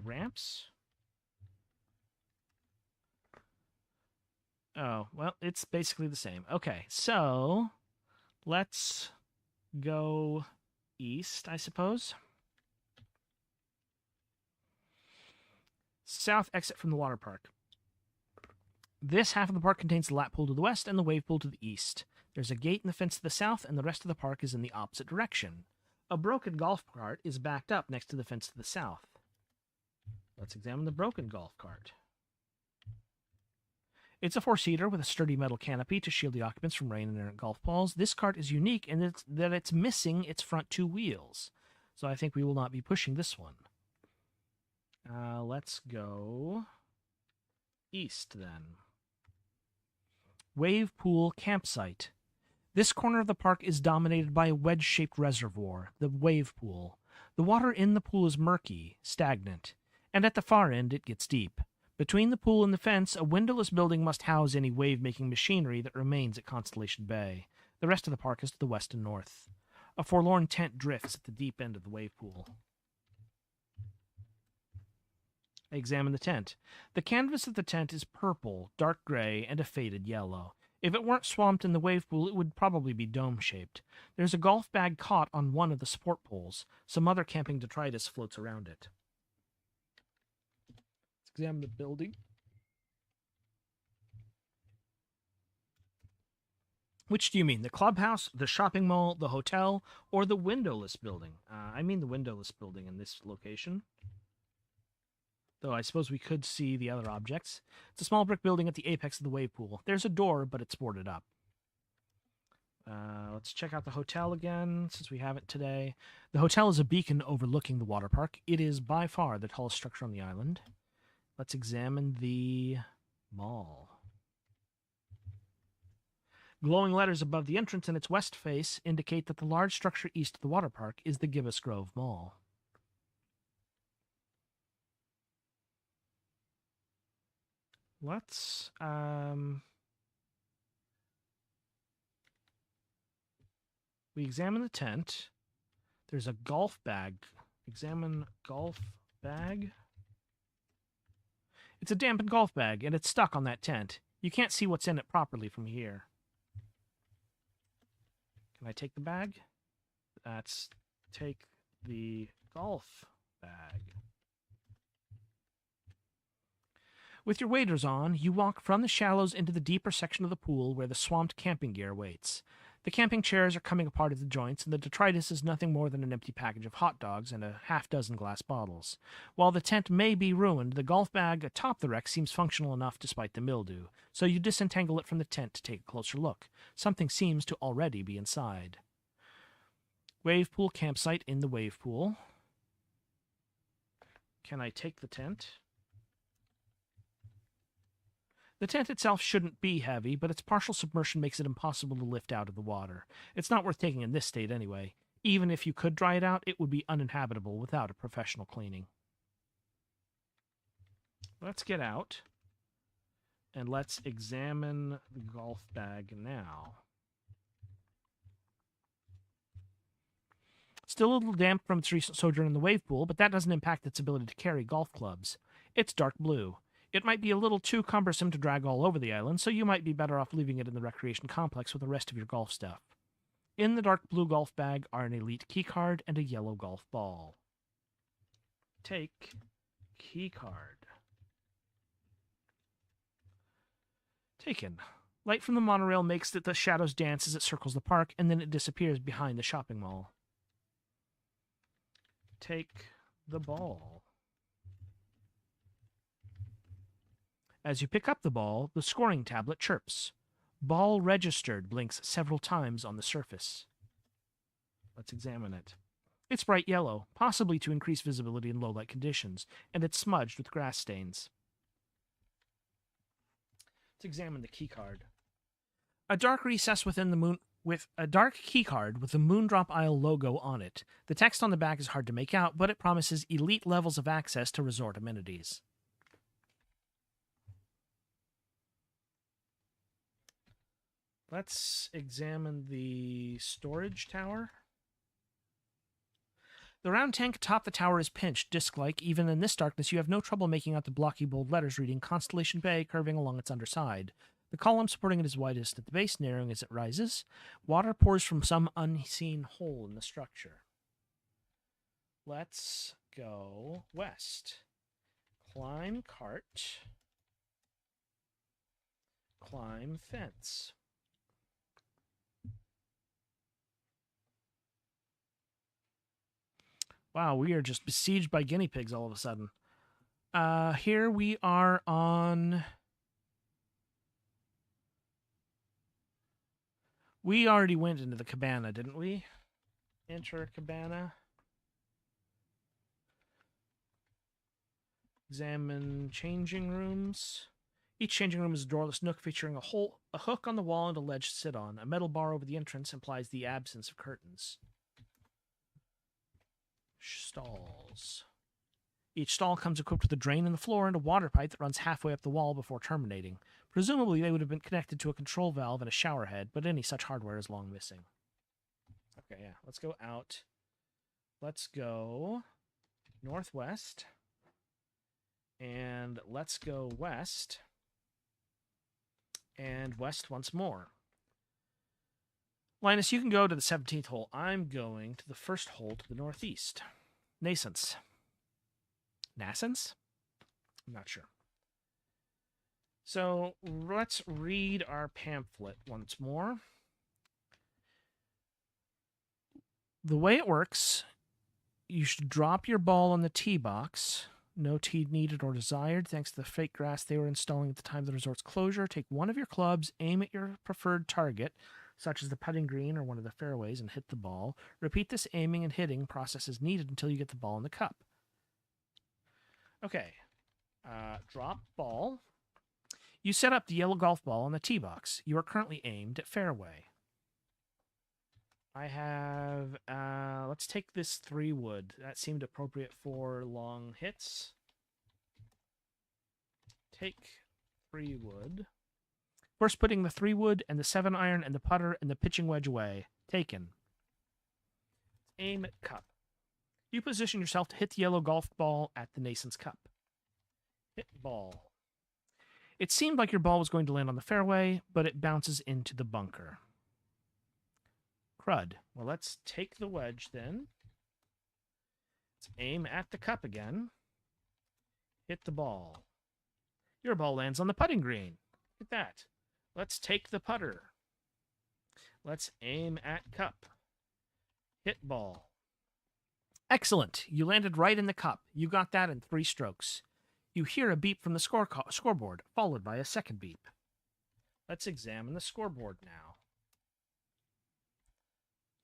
Ramps? Oh, well, it's basically the same. Okay, so let's go east, I suppose. South exit from the water park. This half of the park contains the lap pool to the west and the wave pool to the east. There's a gate in the fence to the south, and the rest of the park is in the opposite direction. A broken golf cart is backed up next to the fence to the south. Let's examine the broken golf cart. It's a 4-seater with a sturdy metal canopy to shield the occupants from rain and errant golf balls. This cart is unique in that it's missing its front 2 wheels, so I think we will not be pushing this one. Let's go east then. Wave Pool Campsite. This corner of the park is dominated by a wedge-shaped reservoir, the wave pool. The water in the pool is murky, stagnant, and at the far end it gets deep. Between the pool and the fence, a windowless building must house any wave-making machinery that remains at Constellation Bay. The rest of the park is to the west and north. A forlorn tent drifts at the deep end of the wave pool. Examine the tent. The canvas of the tent is purple, dark gray, and a faded yellow. If it weren't swamped in the wave pool, it would probably be dome-shaped. There's a golf bag caught on one of the support poles. Some other camping detritus floats around it. Let's examine the building. Which do you mean? The clubhouse, the shopping mall, the hotel, or the windowless building? I mean the windowless building in this location. Though I suppose we could see the other objects. It's a small brick building at the apex of the wave pool. There's a door, but it's boarded up. Let's check out the hotel again, since we have it today. The hotel is a beacon overlooking the water park. It is by far the tallest structure on the island. Let's examine the mall. Glowing letters above the entrance in its west face indicate that the large structure east of the water park is the Gibbous Grove Mall. Let's we examine the tent. There's a golf bag. Examine golf bag. It's a dampened golf bag, and it's stuck on that tent. You can't see what's in it properly from here. Can I take the bag? Let's take the golf bag. With your waders on, you walk from the shallows into the deeper section of the pool where the swamped camping gear waits. The camping chairs are coming apart at the joints, and the detritus is nothing more than an empty package of hot dogs and a half-dozen glass bottles. While the tent may be ruined, the golf bag atop the wreck seems functional enough despite the mildew, so you disentangle it from the tent to take a closer look. Something seems to already be inside. Wave pool campsite in the wave pool. Can I take the tent? The tent itself shouldn't be heavy, but its partial submersion makes it impossible to lift out of the water. It's not worth taking in this state anyway. Even if you could dry it out, it would be uninhabitable without a professional cleaning. Let's get out, and let's examine the golf bag now. Still a little damp from its recent sojourn in the wave pool, but that doesn't impact its ability to carry golf clubs. It's dark blue. It might be a little too cumbersome to drag all over the island, so you might be better off leaving it in the recreation complex with the rest of your golf stuff. In the dark blue golf bag are an elite keycard and a yellow golf ball. Take keycard. Taken. Light from the monorail makes the shadows dance as it circles the park, and then it disappears behind the shopping mall. Take the ball. As you pick up the ball, the scoring tablet chirps. Ball registered blinks several times on the surface. Let's examine it. It's bright yellow, possibly to increase visibility in low-light conditions, and it's smudged with grass stains. Let's examine the keycard. A dark recess within the moon with a dark keycard with the MOONDROP Isle logo on it. The text on the back is hard to make out, but it promises elite levels of access to resort amenities. Let's examine the storage tower. The round tank atop the tower is pinched, disc-like. Even in this darkness, you have no trouble making out the blocky bold letters reading Constellation Bay curving along its underside. The column supporting it is widest at the base, narrowing as it rises. Water pours from some unseen hole in the structure. Let's go west. Climb cart. Climb fence. Wow, we are just besieged by guinea pigs all of a sudden. Here we are on... We already went into the cabana, didn't we? Enter cabana. Examine changing rooms. Each changing room is a doorless nook featuring a hook on the wall and a ledge to sit on. A metal bar over the entrance implies the absence of curtains. Stalls. Each stall comes equipped with a drain in the floor and a water pipe that runs halfway up the wall before terminating. Presumably, they would have been connected to a control valve and a shower head, but any such hardware is long missing. Okay, yeah, let's go out. Let's go northwest. And let's go west. And west once more. Linus, you can go to the 17th hole. I'm going to the first hole to the northeast. Nascence. Nascence? I'm not sure. So let's read our pamphlet once more. The way it works, you should drop your ball on the tee box. No tee needed or desired thanks to the fake grass they were installing at the time of the resort's closure. Take one of your clubs, aim at your preferred target. such as the putting green or one of the fairways, and hit the ball. Repeat this aiming and hitting process as needed until you get the ball in the cup. Okay. Drop ball. You set up the yellow golf ball on the tee box. You are currently aimed at fairway. I have, let's take this 3-wood. That seemed appropriate for long hits. Take 3-wood. First, putting the 3-wood and the 7-iron and the putter and the pitching wedge away. Taken. Aim at cup. You position yourself to hit the yellow golf ball at the Nason's cup. Hit ball. It seemed like your ball was going to land on the fairway, but it bounces into the bunker. Crud. Well, let's take the wedge then. Let's aim at the cup again. Hit the ball. Your ball lands on the putting green. Look at that. Let's take the putter. Let's aim at cup. Hit ball. Excellent. You landed right in the cup. You got that in 3 strokes. You hear a beep from the scoreboard, followed by a second beep. Let's examine the scoreboard now.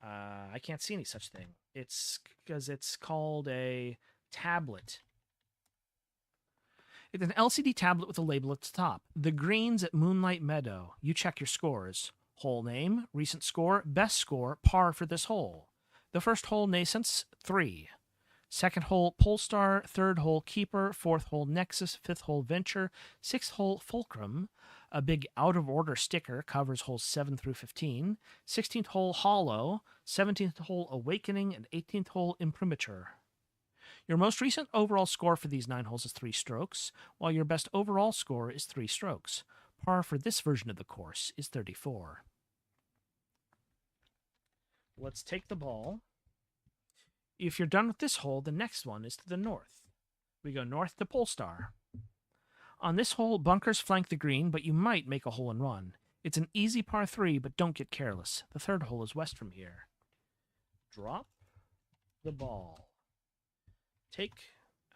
I can't see any such thing. It's because it's called a tablet. It's an LCD tablet with a label at the top. The greens at Moonlight Meadow. You check your scores. Hole name, recent score, best score, par for this hole. The first hole, Nascents, 3. Second hole, Polestar. Third hole, Keeper. Fourth hole, Nexus. Fifth hole, Venture. Sixth hole, Fulcrum. A big out-of-order sticker covers holes 7 through 15. 16th hole, Hollow. 17th hole, Awakening. And 18th hole, Imprimatur. Your most recent overall score for these 9 holes is 3 strokes, while your best overall score is 3 strokes. Par for this version of the course is 34. Let's take the ball. If you're done with this hole, the next one is to the north. We go north to Polestar. On this hole, bunkers flank the green, but you might make a hole and run. It's an easy par 3, but don't get careless. The third hole is west from here. Drop the ball. Take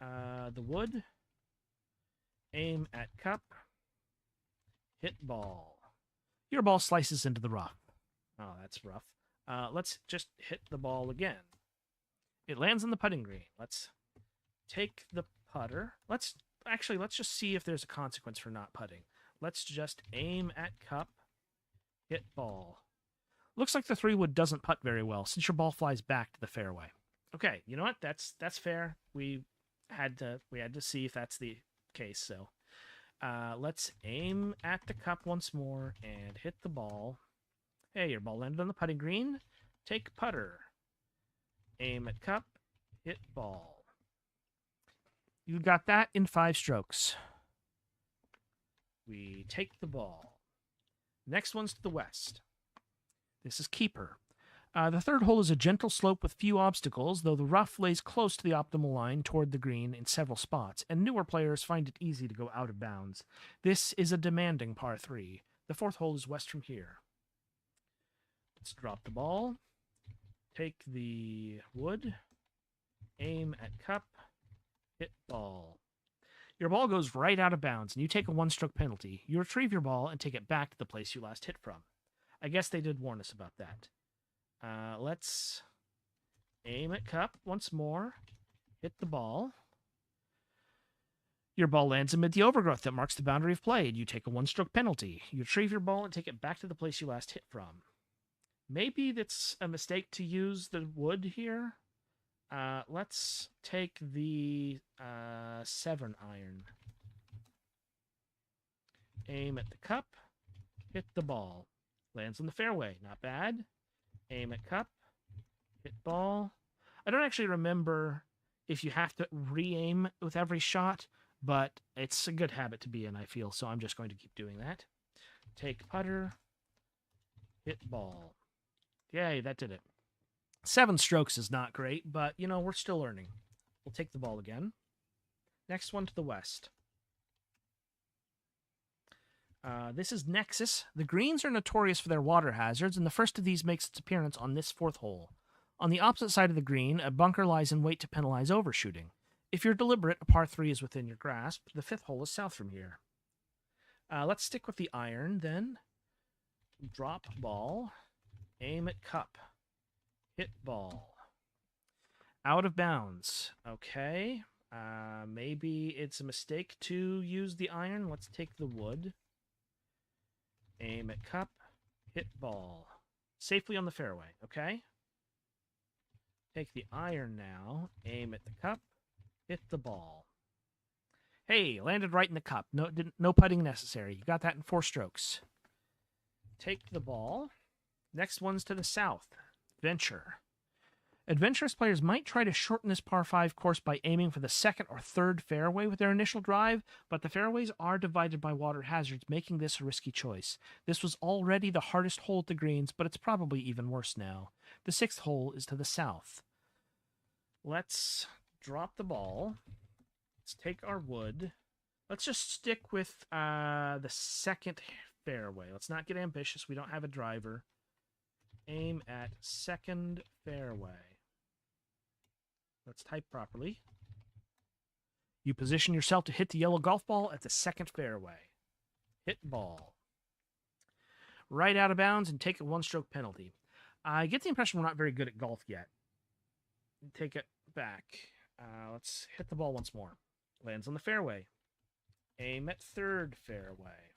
the wood. Aim at cup. Hit ball. Your ball slices into the rough. Oh, that's rough. Let's just hit the ball again. It lands on the putting green. Let's take the putter. Let's just see if there's a consequence for not putting. Let's just aim at cup, hit ball. Looks like the 3-wood doesn't putt very well since your ball flies back to the fairway. Okay, you know what? That's fair. We had to see if that's the case. So let's aim at the cup once more and hit the ball. Hey, your ball landed on the putting green. Take putter. Aim at cup, hit ball. You got that in 5 strokes. We take the ball. Next one's to the west. This is Keeper. The third hole is a gentle slope with few obstacles, though the rough lays close to the optimal line toward the green in several spots, and newer players find it easy to go out of bounds. This is a demanding par 3. The fourth hole is west from here. Let's drop the ball. Take the wood. Aim at cup. Hit ball. Your ball goes right out of bounds, and you take a 1-stroke penalty. You retrieve your ball and take it back to the place you last hit from. I guess they did warn us about that. Let's aim at cup once more. Hit the ball. Your ball lands amid the overgrowth that marks the boundary of play, and you take a 1-stroke penalty. You retrieve your ball and take it back to the place you last hit from. Maybe that's a mistake to use the wood here. Let's take the 7-iron. Aim at the cup. Hit the ball. Lands on the fairway. Not bad. Aim at cup. Hit ball. I don't actually remember if you have to re-aim with every shot, but it's a good habit to be in, I feel, so I'm just going to keep doing that. Take putter. Hit ball. Yay, that did it. 7 strokes is not great, but, you know, we're still learning. We'll take the ball again. Next one to the west. This is Nexus. The greens are notorious for their water hazards, and the first of these makes its appearance on this 4th hole. On the opposite side of the green, a bunker lies in wait to penalize overshooting. If you're deliberate, a par 3 is within your grasp. The 5th hole is south from here. Let's stick with the iron, then. Drop ball. Aim at cup. Hit ball. Out of bounds. Okay. Maybe it's a mistake to use the iron. Let's take the wood. Aim at cup. Hit ball. Safely on the fairway. Okay. Take the iron now. Aim at the cup. Hit the ball. Hey, landed right in the cup. No putting necessary. You got that in 4 strokes. Take the ball. Next one's to the south. Venture. Adventurous players might try to shorten this par 5 course by aiming for the second or third fairway with their initial drive, but the fairways are divided by water hazards, making this a risky choice. This was already the hardest hole at the greens, but it's probably even worse now. The 6th hole is to the south. Let's drop the ball. Let's take our wood. Let's just stick with the second fairway. Let's not get ambitious. We don't have a driver. Aim at second fairway. Let's type properly. You position yourself to hit the yellow golf ball at the second fairway. Hit ball. Right out of bounds and take a 1-stroke penalty. I get the impression we're not very good at golf yet. Take it back. Let's hit the ball once more. Lands on the fairway. Aim at third fairway.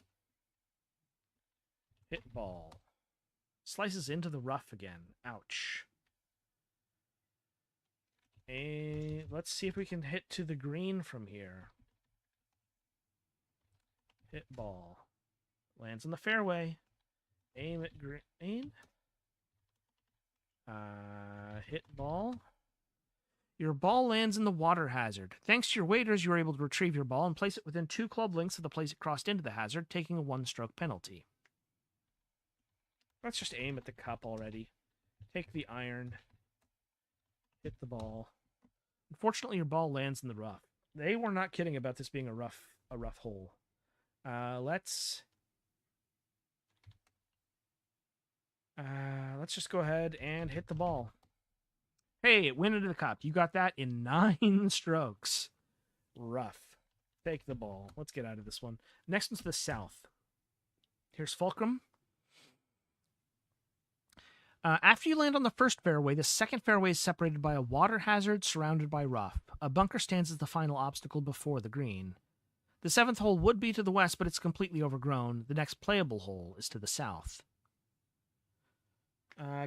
Hit ball. Slices into the rough again. Ouch. Let's see if we can hit to the green from here. Hit ball. Lands on the fairway. Aim at green. Hit ball. Your ball lands in the water hazard. Thanks to your waders, you were able to retrieve your ball and place it within 2 club lengths of the place it crossed into the hazard, taking a 1-stroke penalty. Let's just aim at the cup already. Take the iron. Hit the ball. Unfortunately, your ball lands in the rough. They were not kidding about this being a rough hole. Let's just go ahead and hit the ball. Hey, it went into the cup. You got that in 9 strokes. Rough. Take the ball. Let's get out of this one. Next one's to the south. Here's Fulcrum. After you land on the first fairway, the second fairway is separated by a water hazard surrounded by rough. A bunker stands as the final obstacle before the green. The 7th hole would be to the west, but it's completely overgrown. The next playable hole is to the south.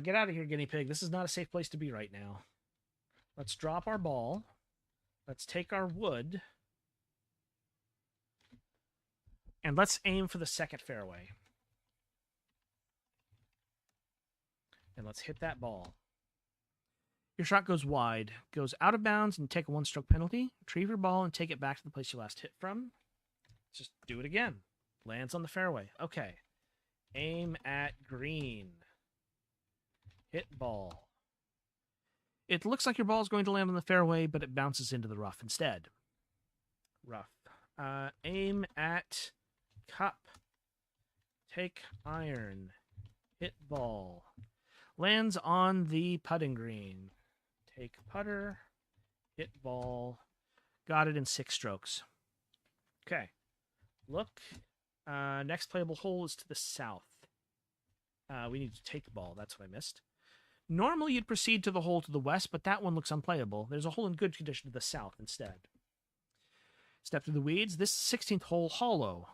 Get out of here, guinea pig. This is not a safe place to be right now. Let's drop our ball. Let's take our wood. And let's aim for the second fairway. And let's hit that ball. Your shot goes wide, goes out of bounds, and take a 1-stroke penalty. Retrieve your ball and take it back to the place you last hit from. Just do it again. Lands on the fairway. Okay. Aim at green. Hit ball. It looks like your ball is going to land on the fairway, but it bounces into the rough instead. Rough. Aim at cup. Take iron. Hit ball. Lands on the putting green. Take putter. Hit ball. Got it in 6 strokes. Okay. Look. Next playable hole is to the south. We need to take the ball. That's what I missed. Normally you'd proceed to the hole to the west, but that one looks unplayable. There's a hole in good condition to the south instead. Step through the weeds. This 16th hole hollow.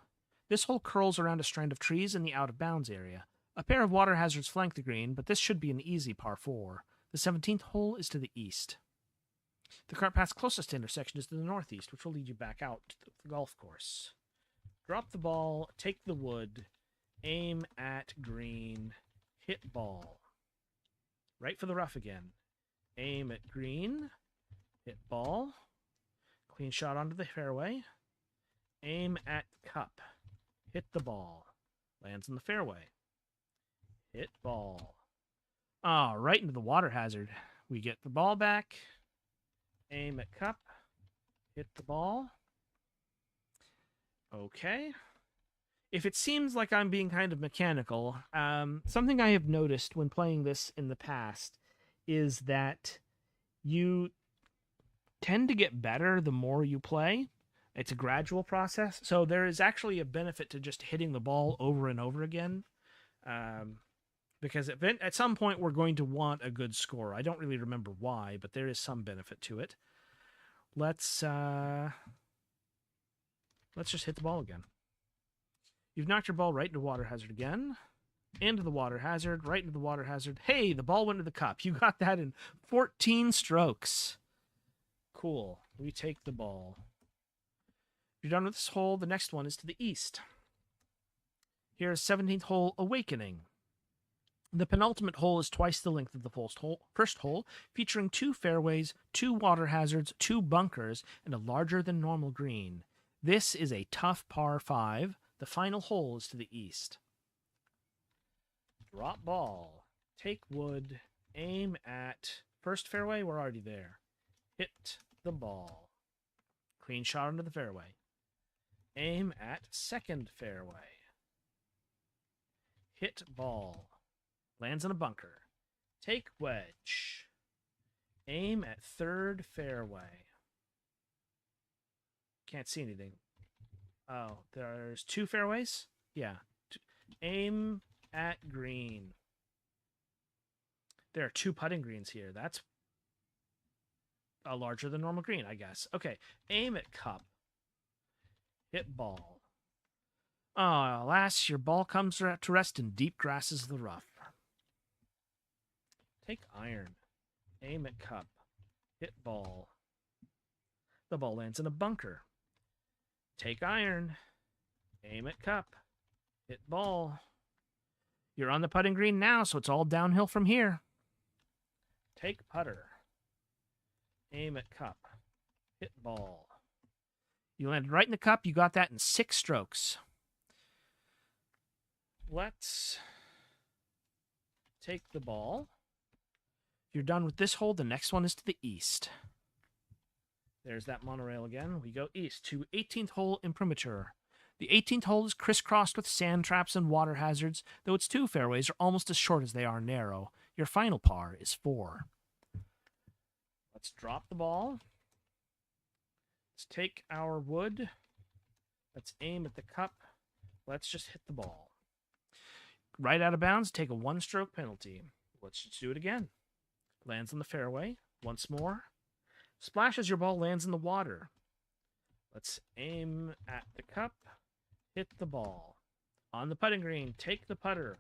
This hole curls around a strand of trees in the out-of-bounds area. A pair of water hazards flank the green, but this should be an easy par 4. The 17th hole is to the east. The cart path's closest intersection is to the northeast, which will lead you back out to the golf course. Drop the ball, take the wood, aim at green, hit ball. Right for the rough again. Aim at green, hit ball. Clean shot onto the fairway. Aim at cup. Hit the ball. Lands in the fairway. Hit ball. Right into the water hazard. We get the ball back. Aim at cup. Hit the ball. Okay. If it seems like I'm being kind of mechanical, something I have noticed when playing this in the past is that you tend to get better the more you play. It's a gradual process. So there is actually a benefit to just hitting the ball over and over again. because at some point we're going to want a good score. I don't really remember why, but there is some benefit to it. Let's just hit the ball again. You've knocked your ball right into water hazard again. Into the water hazard, right into the water hazard. Hey, the ball went to the cup. You got that in 14 strokes. Cool. We take the ball. You're done with this hole. The next one is to the east. Here's 17th hole, Awakening. The penultimate hole is twice the length of the first hole, featuring 2 fairways, 2 water hazards, 2 bunkers, and a larger than normal green. This is a tough par 5. The final hole is to the east. Drop ball. Take wood. Aim at first fairway. We're already there. Hit the ball. Clean shot into the fairway. Aim at second fairway. Hit ball. Lands in a bunker. Take wedge. Aim at third fairway. Can't see anything. Oh, there's 2 fairways? Yeah. Aim at green. There are 2 putting greens here. That's a larger than normal green, I guess. Okay. Aim at cup. Hit ball. Oh, alas, your ball comes to rest in deep grasses of the rough. Take iron. Aim at cup. Hit ball. The ball lands in a bunker. Take iron. Aim at cup. Hit ball. You're on the putting green now, so it's all downhill from here. Take putter. Aim at cup. Hit ball. You landed right in the cup. You got that in 6 strokes. Let's take the ball. You're done with this hole. The next one is to the east. There's that monorail again. We go east to 18th hole, Imprimatur. The 18th hole is crisscrossed with sand traps and water hazards, though its 2 fairways are almost as short as they are narrow. Your final par is 4. Let's drop the ball. Let's take our wood. Let's aim at the cup. Let's just hit the ball. Right out of bounds, take a 1-stroke penalty. Let's just do it again. Lands on the fairway. Once more. Splash as your ball lands in the water. Let's aim at the cup. Hit the ball. On the putting green, take the putter.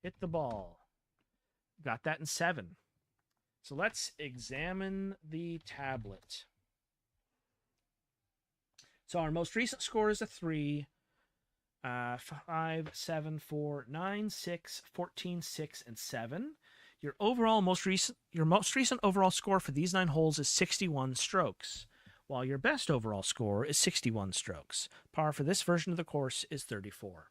Hit the ball. Got that in 7. So let's examine the tablet. So our most recent score is a 3. 5, 7, 4, 9, 6, 14, 6, and 7. Your most recent overall score for these 9 holes is 61 strokes, while your best overall score is 61 strokes. Par for this version of the course is 34.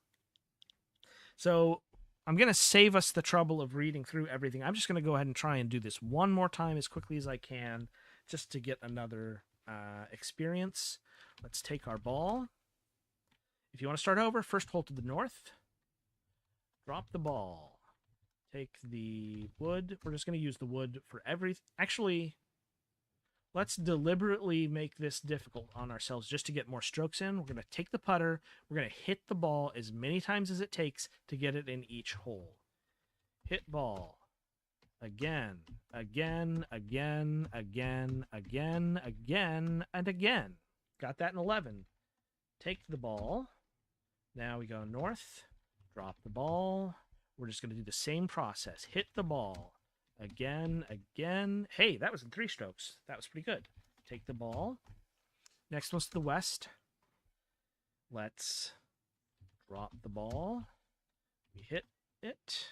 So I'm going to save us the trouble of reading through everything. I'm just going to go ahead and try and do this one more time as quickly as I can, just to get another experience. Let's take our ball. If you want to start over, first hole to the north. Drop the ball. Take the wood. We're just going to use the wood for everything. Actually, let's deliberately make this difficult on ourselves just to get more strokes in. We're going to take the putter. We're going to hit the ball as many times as it takes to get it in each hole. Hit ball. Again, again, again, again, again, again, and again. Got that in 11. Take the ball. Now we go north. Drop the ball. We're just going to do the same process. Hit the ball. Again, again. Hey, that was in 3 strokes. That was pretty good. Take the ball. Next one's to the west. Let's drop the ball. We hit it.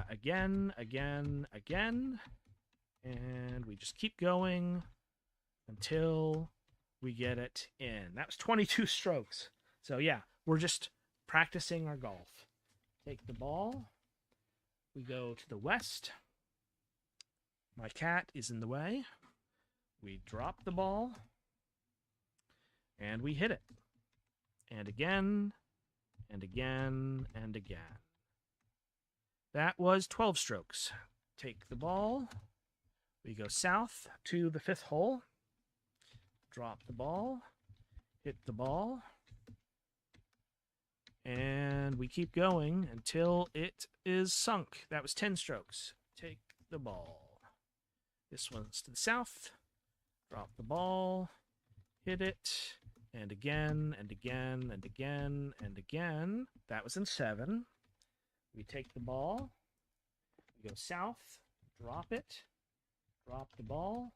Again, again, again. And we just keep going until we get it in. That was 22 strokes. So yeah, we're just practicing our golf. Take the ball. We go to the west. My cat is in the way. We drop the ball. And we hit it. And again, and again, and again. That was 12 strokes. Take the ball. We go south to the 5th hole. Drop the ball. Hit the ball. And we keep going until it is sunk. That was 10 strokes. Take the ball. This one's to the south. Drop the ball. Hit it. And again, and again, and again, and again. That was in 7. We take the ball. We go south. Drop it. Drop the ball.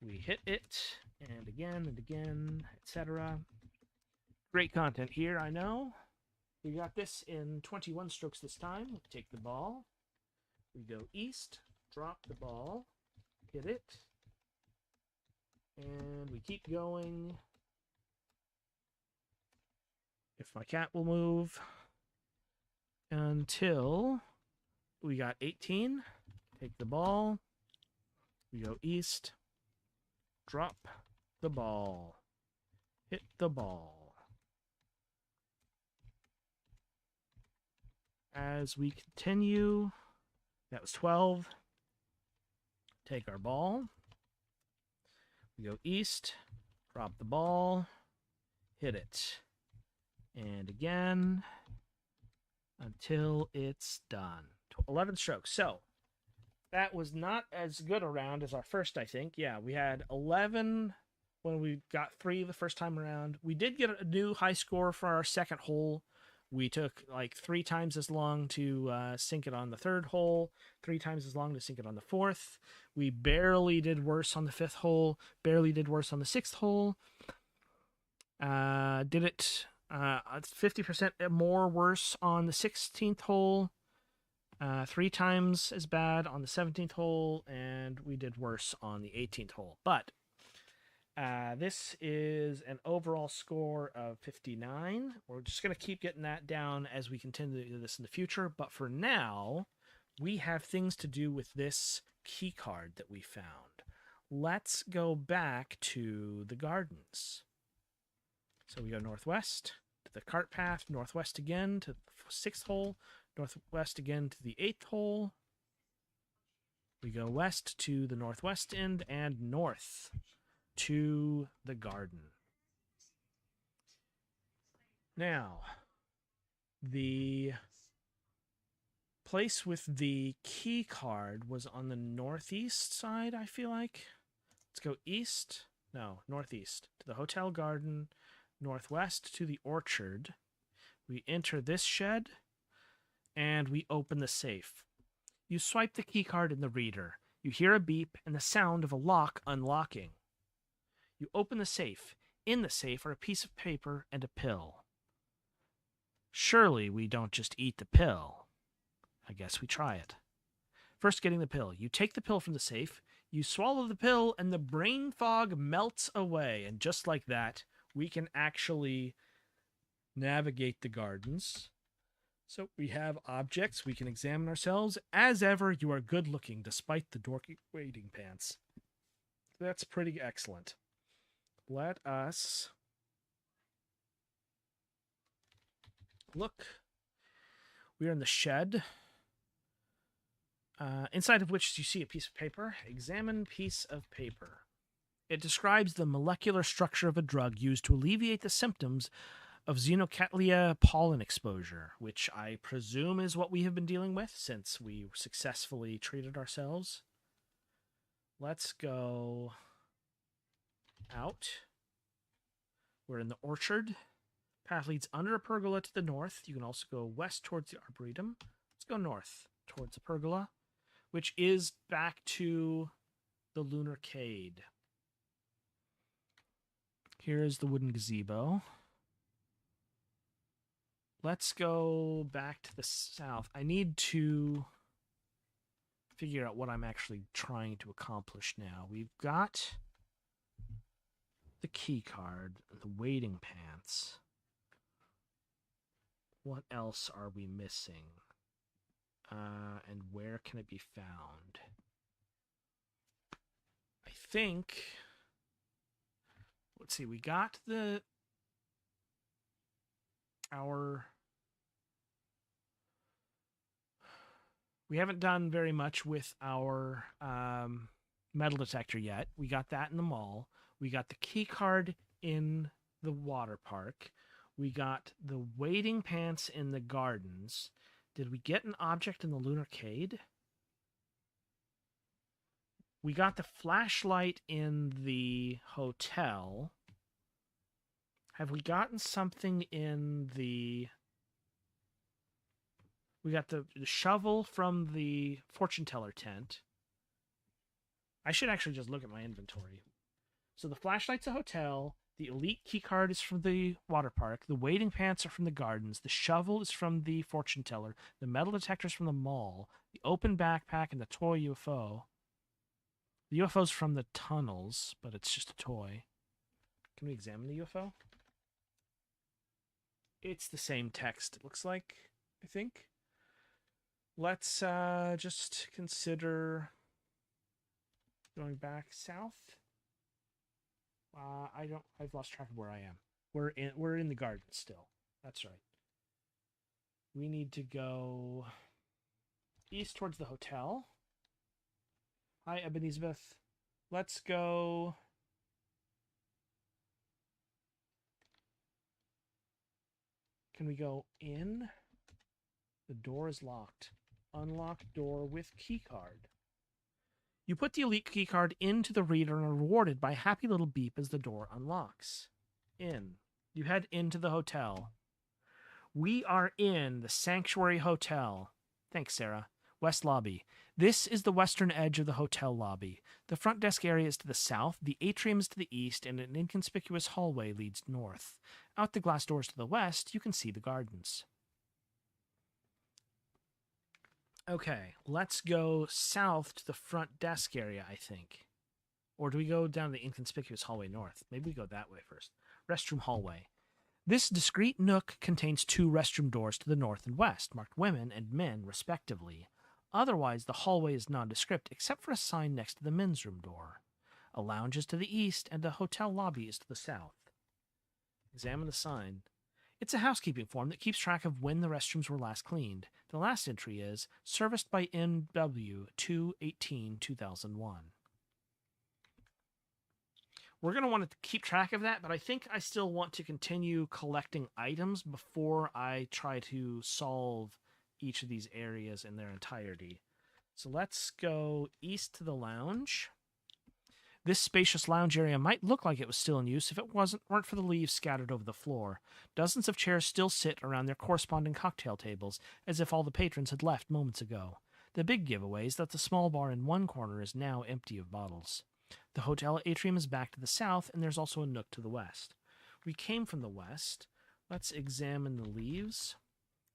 We hit it. And again, etc. Great content here, I know. We got this in 21 strokes this time. We take the ball. We go east. Drop the ball. Hit it. And we keep going. If my cat will move. Until we got 18. Take the ball. We go east. Drop the ball. Hit the ball. As we continue, that was 12. Take our ball. We go east. Drop the ball. Hit it. And again. Until it's done. 11 strokes. So, that was not as good a round as our first, I think. Yeah, we had 11 when we got 3 the first time around. We did get a new high score for our second hole. We took like 3 times as long to sink it on the 3rd hole, 3 times as long to sink it on the 4th. We barely did worse on the 5th hole, barely did worse on the 6th hole. Did it 50% more worse on the 16th hole, 3 times as bad on the 17th hole, and we did worse on the 18th hole. But this is an overall score of 59. We're just going to keep getting that down as we continue to do this in the future. But for now, we have things to do with this key card that we found. Let's go back to the gardens. So we go northwest to the cart path, northwest again to the 6th hole, northwest again to the 8th hole. We go west to the northwest end and north to the garden. Now, the place with the key card was on the northeast side, I feel like. Let's go east. No, northeast to the hotel garden, northwest to the orchard. We enter this shed, and we open the safe. You swipe the key card in the reader. You hear a beep and the sound of a lock unlocking. You open the safe. In the safe are a piece of paper and a pill. Surely we don't just eat the pill. I guess we try it. First, getting the pill. You take the pill from the safe, you swallow the pill, and the brain fog melts away. And just like that, we can actually navigate the gardens. So we have objects. We can examine ourselves. As ever, you are good looking despite the dorky wading pants. That's pretty excellent. Let us look. We are in the shed, inside of which you see a piece of paper. Examine piece of paper. It describes the molecular structure of a drug used to alleviate the symptoms of Xenocattleya pollen exposure, which I presume is what we have been dealing with since we successfully treated ourselves. Let's go out. We're in the orchard. Path leads under a pergola to the north. You can also go west towards the arboretum. Let's go north towards the pergola, which is back to the Lunarcade. Here is the wooden gazebo. Let's go back to the south. I need to figure out what I'm actually trying to accomplish now. We've got the key card, the wading pants. What else are we missing? And where can it be found? I think... Let's see, we got we haven't done very much with our metal detector yet. We got that in the mall. We got the key card in the water park. We got the waiting pants in the gardens. Did we get an object in the Lunarcade? We got the flashlight in the hotel. Have we gotten something in the... We got the shovel from the fortune teller tent. I should actually just look at my inventory. So the flashlight's a hotel. The elite keycard is from the water park. The waiting pants are from the gardens. The shovel is from the fortune teller. The metal detector's from the mall. The open backpack and the toy UFO. The UFO's from the tunnels, but it's just a toy. Can we examine the UFO? It's the same text, it looks like, I think. Let's just consider going back south. I've lost track of where I am. We're in the garden still. That's right. We need to go east towards the hotel. Hi, Ebenezer. Let's go. Can we go in? The door is locked. Unlock door with keycard. You put the elite keycard into the reader and are rewarded by a happy little beep as the door unlocks. In. You head into the hotel. We are in the Sanctuary Hotel. Thanks, Sarah. West Lobby. This is the western edge of the hotel lobby. The front desk area is to the south, the atrium is to the east, and an inconspicuous hallway leads north. Out the glass doors to the west, you can see the gardens. Okay, let's go south to the front desk area, I think. Or do we go down the inconspicuous hallway north? Maybe we go that way first. Restroom hallway. This discreet nook contains 2 restroom doors to the north and west, marked women and men, respectively. Otherwise, the hallway is nondescript, except for a sign next to the men's room door. A lounge is to the east, and a hotel lobby is to the south. Examine the sign. It's a housekeeping form that keeps track of when the restrooms were last cleaned. The last entry is, serviced by MW 2/18/2001. We're going to want to keep track of that, but I think I still want to continue collecting items before I try to solve each of these areas in their entirety. So let's go east to the lounge. This spacious lounge area might look like it was still in use if it weren't for the leaves scattered over the floor. Dozens of chairs still sit around their corresponding cocktail tables, as if all the patrons had left moments ago. The big giveaway is that the small bar in one corner is now empty of bottles. The hotel atrium is back to the south, and there's also a nook to the west. We came from the west. Let's examine the leaves.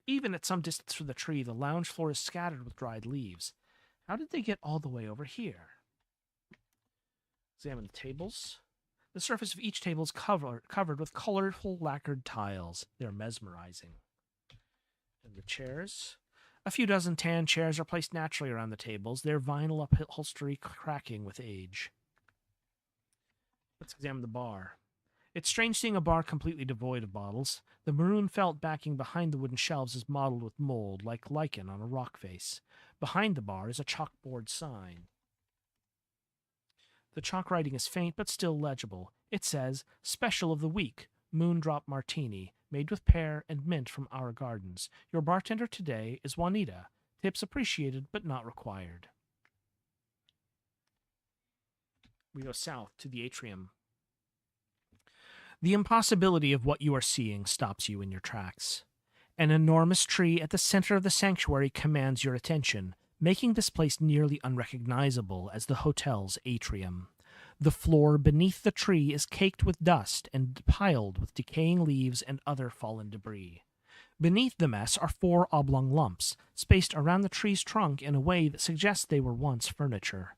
Even at some distance from the tree, the lounge floor is scattered with dried leaves. How did they get all the way over here? Examine the tables. The surface of each table is covered with colorful lacquered tiles. They're mesmerizing. And the chairs. A few dozen tan chairs are placed naturally around the tables, their vinyl upholstery cracking with age. Let's examine the bar. It's strange seeing a bar completely devoid of bottles. The maroon felt backing behind the wooden shelves is mottled with mold, like lichen on a rock face. Behind the bar is a chalkboard sign. The chalk writing is faint but still legible. It says, Special of the Week, Moondrop Martini, made with pear and mint from our gardens. Your bartender today is Juanita. Tips appreciated but not required. We go south to the atrium. The impossibility of what you are seeing stops you in your tracks. An enormous tree at the center of the sanctuary commands your attention, making this place nearly unrecognizable as the hotel's atrium. The floor beneath the tree is caked with dust and piled with decaying leaves and other fallen debris. Beneath the mess are 4 oblong lumps, spaced around the tree's trunk in a way that suggests they were once furniture.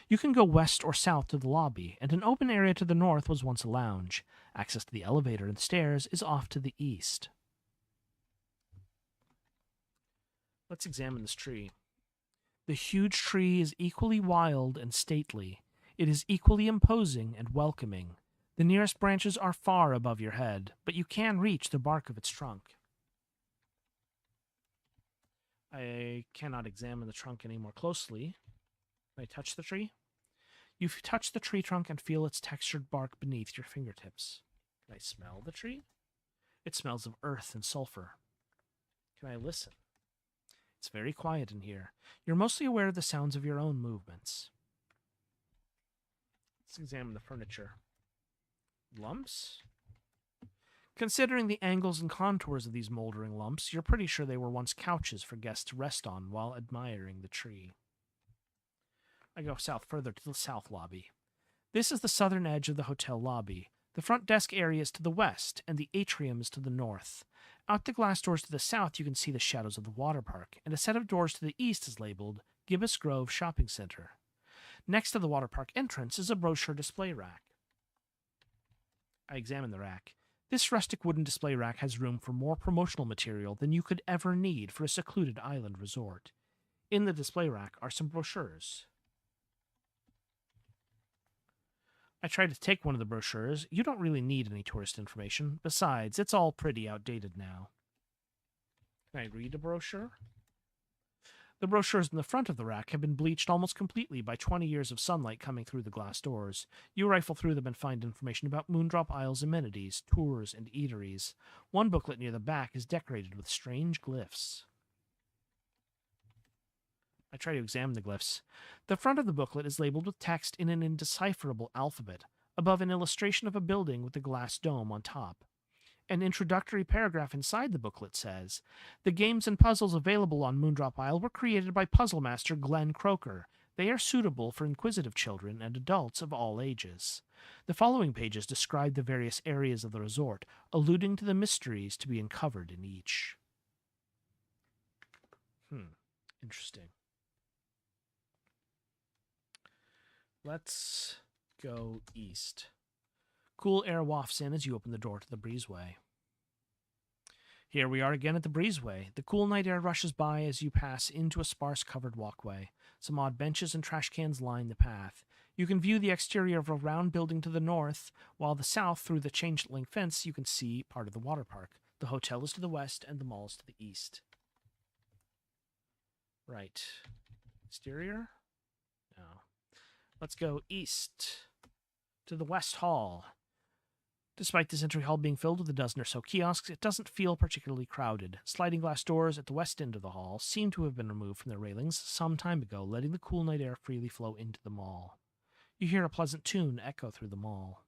You can go west or south to the lobby, and an open area to the north was once a lounge. Access to the elevator and stairs is off to the east. Let's examine this tree. The huge tree is equally wild and stately. It is equally imposing and welcoming. The nearest branches are far above your head, but you can reach the bark of its trunk. I cannot examine the trunk any more closely. Can I touch the tree? You touch the tree trunk and feel its textured bark beneath your fingertips. Can I smell the tree? It smells of earth and sulfur. Can I listen? It's very quiet in here. You're mostly aware of the sounds of your own movements. Let's examine the furniture. Lumps? Considering the angles and contours of these moldering lumps, you're pretty sure they were once couches for guests to rest on while admiring the tree. I go south further to the south lobby. This is the southern edge of the hotel lobby. The front desk area is to the west, and the atrium is to the north. Out the glass doors to the south, you can see the shadows of the water park, and a set of doors to the east is labeled Gibbous Grove Shopping Center. Next to the water park entrance is a brochure display rack. I examine the rack. This rustic wooden display rack has room for more promotional material than you could ever need for a secluded island resort. In the display rack are some brochures. I tried to take one of the brochures. You don't really need any tourist information. Besides, it's all pretty outdated now. Can I read a brochure? The brochures in the front of the rack have been bleached almost completely by 20 years of sunlight coming through the glass doors. You rifle through them and find information about Moondrop Isle's amenities, tours, and eateries. One booklet near the back is decorated with strange glyphs. I try to examine the glyphs. The front of the booklet is labeled with text in an indecipherable alphabet, above an illustration of a building with a glass dome on top. An introductory paragraph inside the booklet says, "The games and puzzles available on Moondrop Isle were created by puzzle master Glenn Croker. They are suitable for inquisitive children and adults of all ages." The following pages describe the various areas of the resort, alluding to the mysteries to be uncovered in each. Interesting. Let's go east. Cool air wafts in as you open the door to the breezeway. Here we are again at the breezeway. The cool night air rushes by as you pass into a sparse-covered walkway. Some odd benches and trash cans line the path. You can view the exterior of a round building to the north, while the south, through the chain-link fence, you can see part of the water park. The hotel is to the west and the mall is to the east. Right. Exterior? No. Let's go east to the West Hall. Despite this entry hall being filled with a dozen or so kiosks, it doesn't feel particularly crowded. Sliding glass doors at the west end of the hall seem to have been removed from their railings some time ago, letting the cool night air freely flow into the mall. You hear a pleasant tune echo through the mall.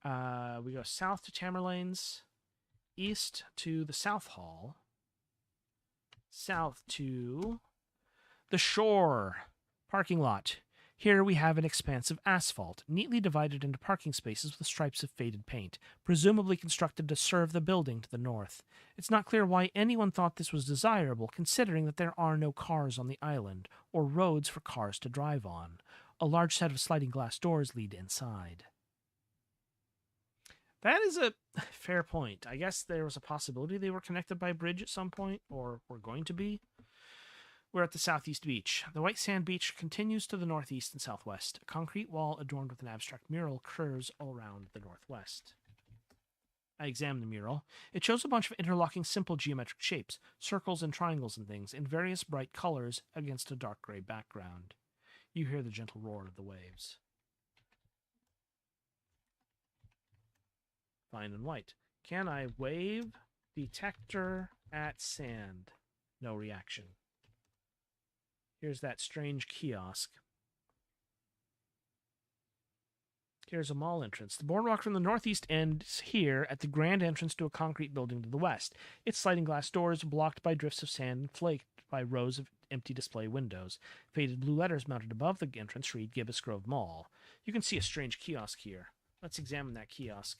We go south to Tamerlane's, east to the South Hall, south to the Shore parking lot. Here we have an expanse of asphalt, neatly divided into parking spaces with stripes of faded paint, presumably constructed to serve the building to the north. It's not clear why anyone thought this was desirable, considering that there are no cars on the island, or roads for cars to drive on. A large set of sliding glass doors lead inside. That is a fair point. I guess there was a possibility they were connected by a bridge at some point, or were going to be. We're at the southeast beach. The white sand beach continues to the northeast and southwest. A concrete wall adorned with an abstract mural curves all around the northwest. I examine the mural. It shows a bunch of interlocking simple geometric shapes, circles and triangles and things, in various bright colors against a dark gray background. You hear the gentle roar of the waves. Fine and white. Can I wave detector at sand? No reaction. Here's that strange kiosk. Here's a mall entrance. The boardwalk from the northeast ends here at the grand entrance to a concrete building to the west. Its sliding glass doors blocked by drifts of sand and flaked by rows of empty display windows. Faded blue letters mounted above the entrance read Gibbous Grove Mall. You can see a strange kiosk here. Let's examine that kiosk.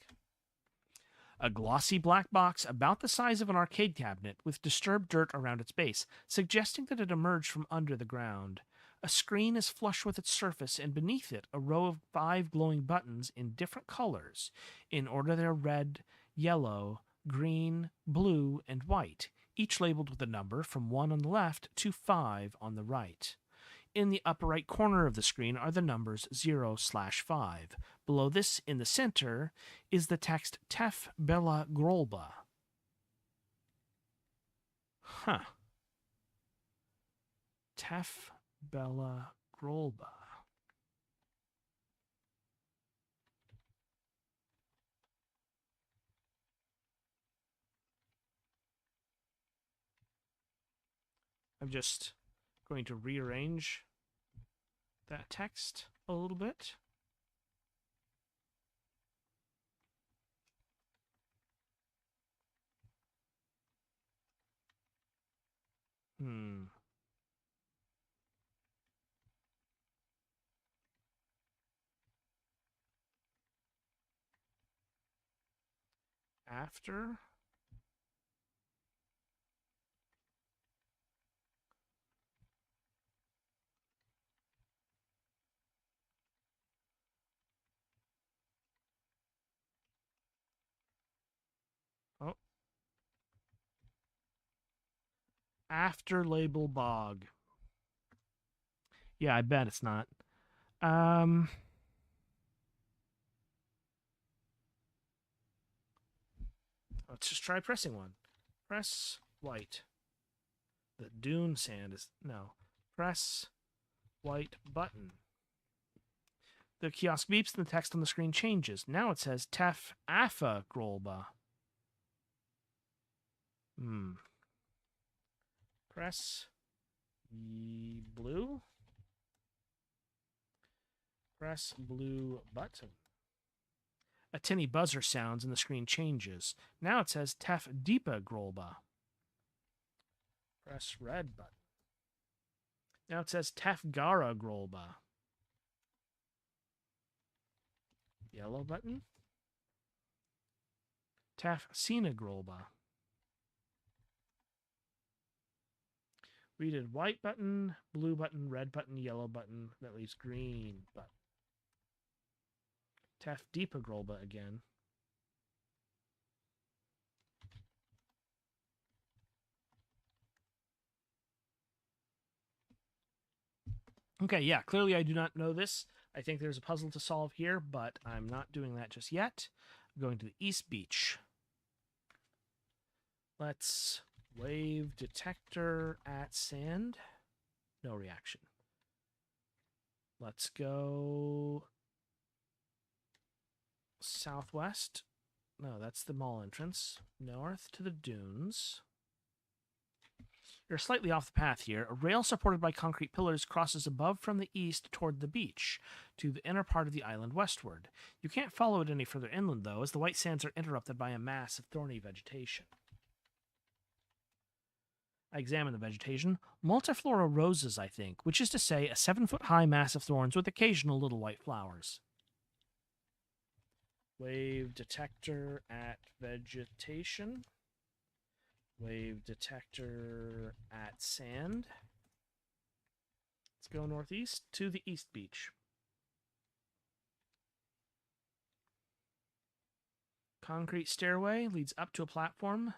A glossy black box about the size of an arcade cabinet with disturbed dirt around its base, suggesting that it emerged from under the ground. A screen is flush with its surface, and beneath it a row of 5 glowing buttons in different colors. In order they're red, yellow, green, blue, and white, each labeled with a number from 1 on the left to 5 on the right. In the upper right corner of the screen are the numbers 0/5. Below this, in the center, is the text Tef Bella Grolba. Tef Bella Grolba. I'm just going to rearrange that text a little bit. After oh, after label bog. Yeah, I bet it's not. Let's just try pressing one. Press white. The dune sand is no. Press white button. The kiosk beeps and the text on the screen changes. Now it says Tef Afa Grolba. Press blue. Press blue button. A tinny buzzer sounds and the screen changes. Now it says Tef Deepa Grolba. Press red button. Now it says Tef Gara Grolba. Yellow button. Tef Sina Grolba. We did white button, blue button, red button, yellow button. That leaves green button. Tef Deepa Grolba again. Okay, yeah, clearly I do not know this. I think there's a puzzle to solve here, but I'm not doing that just yet. I'm going to the East Beach. Let's wave detector at sand. No reaction. Let's go southwest. No, that's the mall entrance. North to the dunes. You're slightly off the path here. A rail supported by concrete pillars crosses above from the east toward the beach to the inner part of the island westward. You can't follow it any further inland, though, as the white sands are interrupted by a mass of thorny vegetation. I examine the vegetation. Multiflora roses, I think, which is to say a 7-foot-high mass of thorns with occasional little white flowers. Wave detector at vegetation. Wave detector at sand. Let's go northeast to the East Beach. Concrete stairway leads up to a platform.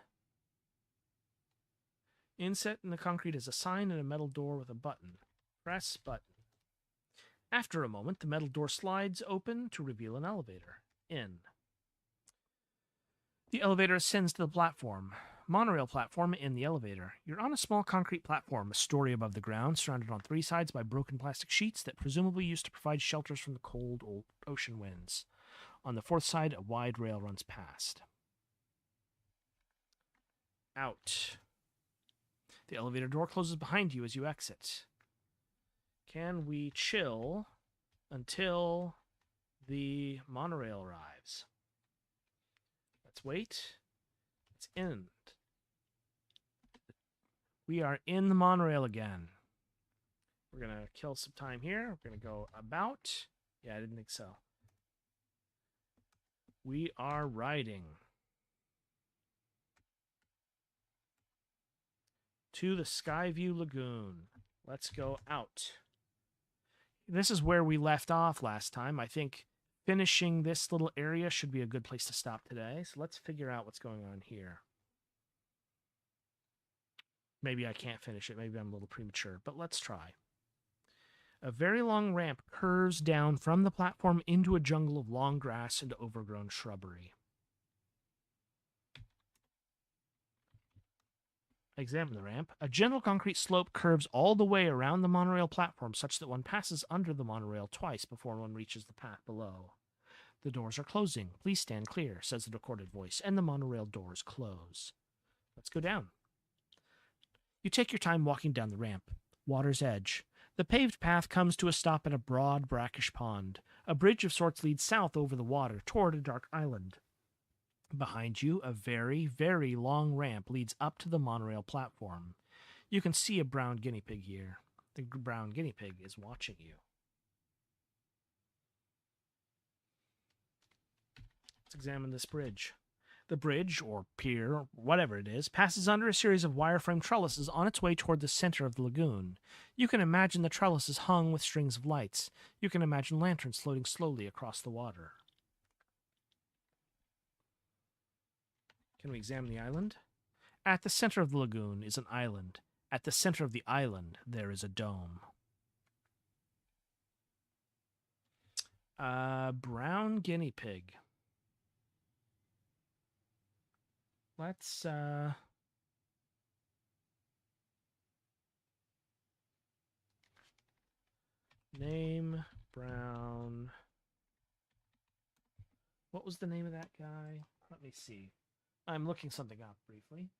Inset in the concrete is a sign and a metal door with a button. Press button. After a moment, the metal door slides open to reveal an elevator. In. The elevator ascends to the platform. Monorail platform in the elevator. You're on a small concrete platform, a story above the ground, surrounded on 3 sides by broken plastic sheets that presumably used to provide shelters from the cold ocean winds. On the 4th side, a wide rail runs past. Out. The elevator door closes behind you as you exit. Can we chill until the monorail arrives? Let's wait. It's in. We are in the monorail again. We're going to kill some time here. We're going to go about. Yeah, I didn't think so. We are riding to the Skyview Lagoon. Let's go out. This is where we left off last time. I think finishing this little area should be a good place to stop today. So let's figure out what's going on here. Maybe I can't finish it. Maybe I'm a little premature, but let's try. A very long ramp curves down from the platform into a jungle of long grass and overgrown shrubbery. Examine the ramp. A gentle concrete slope curves all the way around the monorail platform such that one passes under the monorail twice before one reaches the path below. The doors are closing. Please stand clear, says the recorded voice, and the monorail doors close. Let's go down. You take your time walking down the ramp. Water's edge. The paved path comes to a stop at a broad, brackish pond. A bridge of sorts leads south over the water toward a dark island. Behind you, a very, very long ramp leads up to the monorail platform. You can see a brown guinea pig here. The brown guinea pig is watching you. Let's examine this bridge. The bridge, or pier, or whatever it is, passes under a series of wireframe trellises on its way toward the center of the lagoon. You can imagine the trellises hung with strings of lights. You can imagine lanterns floating slowly across the water. Can we examine the island? At the center of the lagoon is an island. At the center of the island, there is a dome. Brown guinea pig. Let's, name Brown. What was the name of that guy? Let me see. I'm looking something up briefly.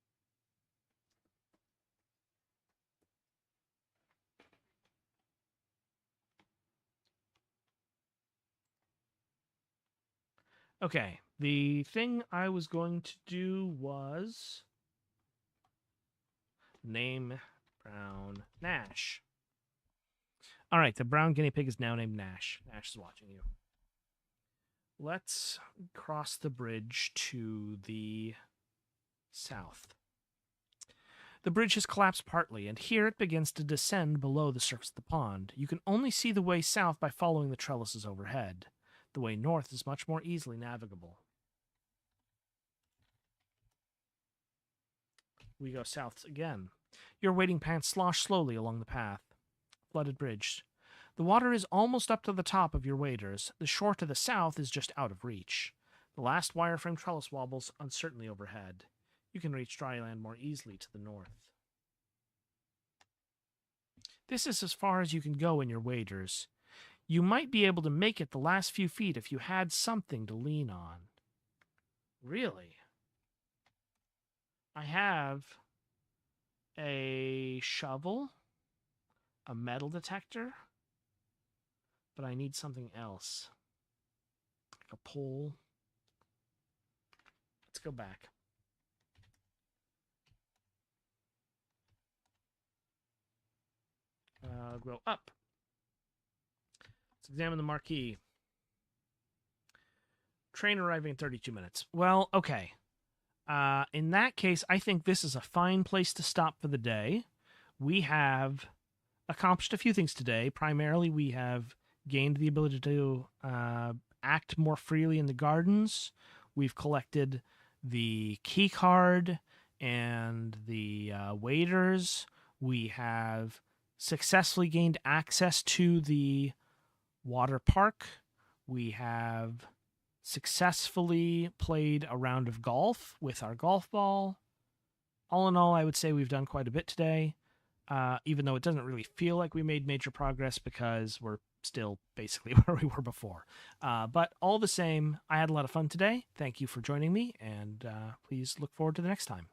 Okay, the thing I was going to do was name Brown Nash. All right, the brown guinea pig is now named Nash. Nash is watching you. Let's cross the bridge to the south. The bridge has collapsed partly, and here it begins to descend below the surface of the pond. You can only see the way south by following the trellises overhead. The way north is much more easily navigable. We go south again. Your wading pants slosh slowly along the path. Flooded bridge. The water is almost up to the top of your waders. The shore to the south is just out of reach. The last wireframe trellis wobbles uncertainly overhead. You can reach dry land more easily to the north. This is as far as you can go in your waders. You might be able to make it the last few feet if you had something to lean on. Really? I have a shovel, a metal detector, but I need something else. Like a pole. Let's go back. Go up. Let's examine the marquee. Train arriving in 32 minutes. Well, okay. In that case, I think this is a fine place to stop for the day. We have accomplished a few things today. Primarily, we have gained the ability to act more freely in the gardens. We've collected the key card and the waiters. We have successfully gained access to the water park. We have successfully played a round of golf with our golf ball. All in all, I would say we've done quite a bit today, even though it doesn't really feel like we made major progress because we're still basically where we were before. But all the same, I had a lot of fun today. Thank you for joining me, and please look forward to the next time.